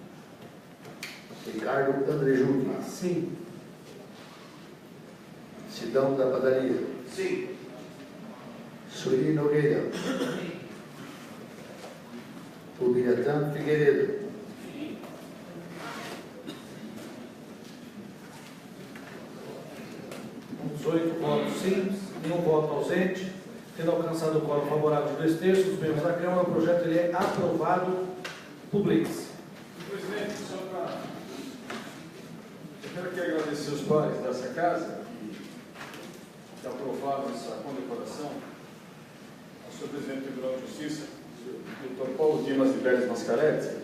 Ricardo Andrejucchi. Sim. Sidão da Padaria. Sim. Sueli Nogueira. Ubiratã Figueiredo. Com 18 votos sim, nenhum voto ausente, tendo alcançado o quórum favorável de 2/3 dos membros da Câmara, o projeto ele é aprovado por leis. Presidente, só para... Eu quero aqui agradecer os pares dessa casa que aprovaram essa condecoração ao senhor presidente do Tribunal de Justiça, o Dr. Paulo Dimas de Pérez Mascaretti,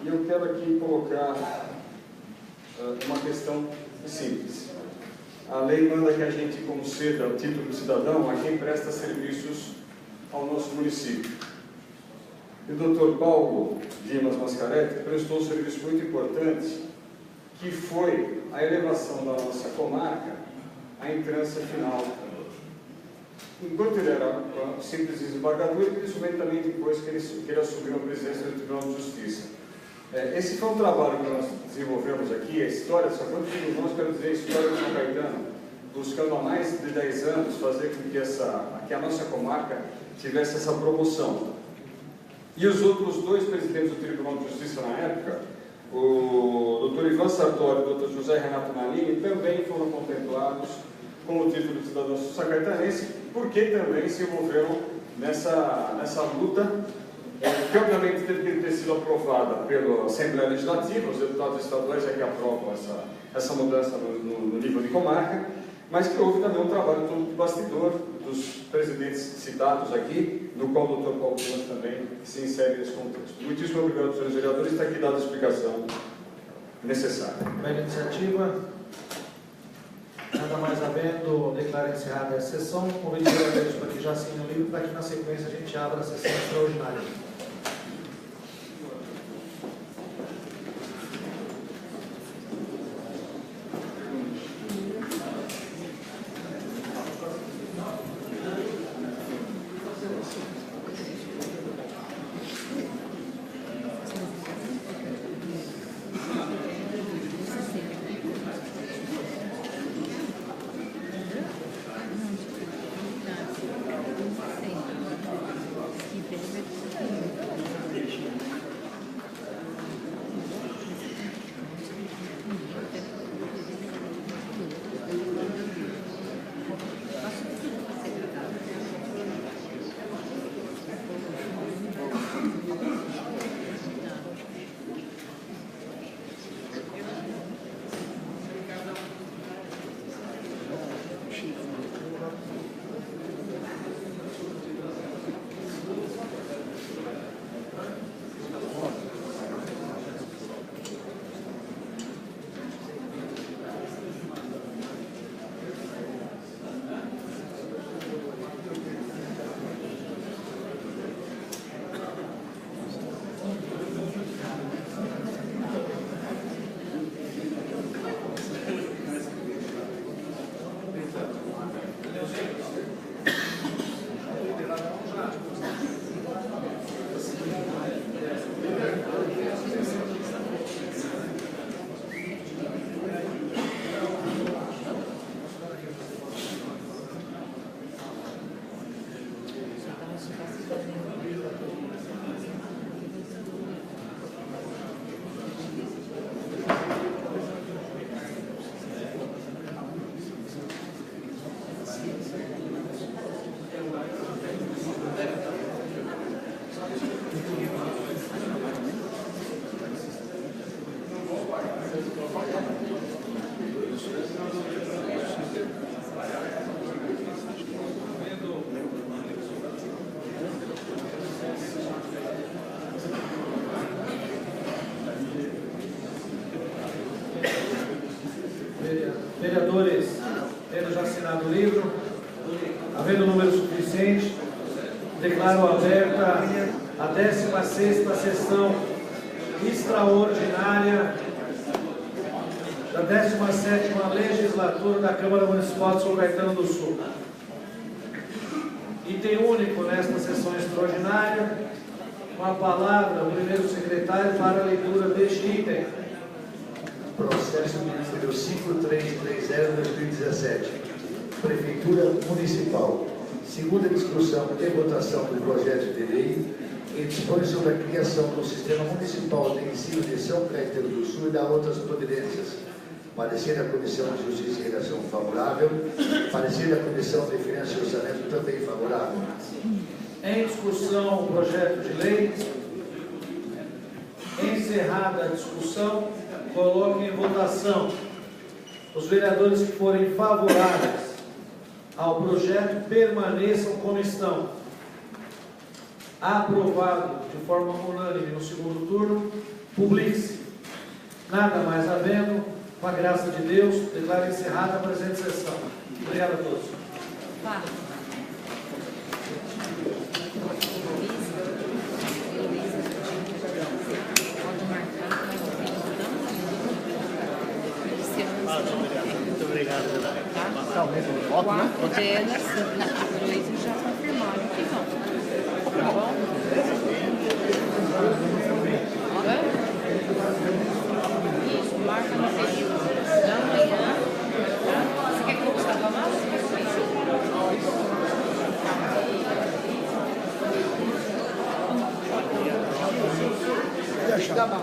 e eu quero aqui colocar uma questão simples. A lei manda que a gente conceda o título de cidadão a quem presta serviços ao nosso município. E o Dr. Paulo Dimas Mascaretti prestou um serviço muito importante, que foi a elevação da nossa comarca à entrância final. Enquanto ele era simples desembargador, e principalmente também depois que ele assumiu a presidência do Tribunal de Justiça. Esse foi um trabalho que nós desenvolvemos aqui, a história de São Caetano, nós quero dizer a história de São Caetano, buscando há mais de 10 anos fazer com que a nossa comarca tivesse essa promoção. E os outros dois presidentes do Tribunal de Justiça na época, o Dr. Ivan Sartori e o Dr. José Renato Nalini, também foram contemplados com o título de cidadão sacaratanense, porque também se envolveram nessa luta, que obviamente teve que ter sido aprovada pela Assembleia Legislativa, os deputados estaduais é que aprovam essa mudança no nível de comarca, mas que houve também um trabalho todo de bastidor dos presidentes citados aqui, no qual o Dr. Paulo Dimas também se insere nesse contexto. Muitíssimo obrigado, senhores vereadores, está aqui dada a explicação necessária. Pela iniciativa, nada mais havendo, declaro encerrada essa sessão. Convido os vereadores para que já assinem o livro, para que na sequência a gente abra a sessão extraordinária. Não, que Vereadores, tendo já assinado o livro, havendo número suficiente, declaro aberta a 16ª sessão extraordinária da 17ª legislatura da Câmara Municipal de São Caetano do Sul. Item único nesta sessão extraordinária, com a palavra ao primeiro secretário para a leitura deste item. Processo número 5330/2017. Prefeitura Municipal. Segunda discussão e votação do projeto de lei que dispõe sobre a criação do Sistema Municipal de Ensino de São Caetano do Sul e da outras providências. Parecer da Comissão de Justiça e Redação favorável. Parecer da Comissão de Finanças e Orçamento também favorável. Em discussão o projeto de lei. Encerrada a discussão, coloque em votação. Os vereadores que forem favoráveis ao projeto permaneçam como estão. Aprovado de forma unânime no segundo turno, publique-se. Nada mais havendo, com a graça de Deus, declaro encerrada a presente sessão. Obrigado a todos. Muito obrigado. Quatro delas, dois já confirmaram que não. Tá bom? Isso, marca no período da manhã. Tá? Você quer que eu Gustavo Amado? Tá bom.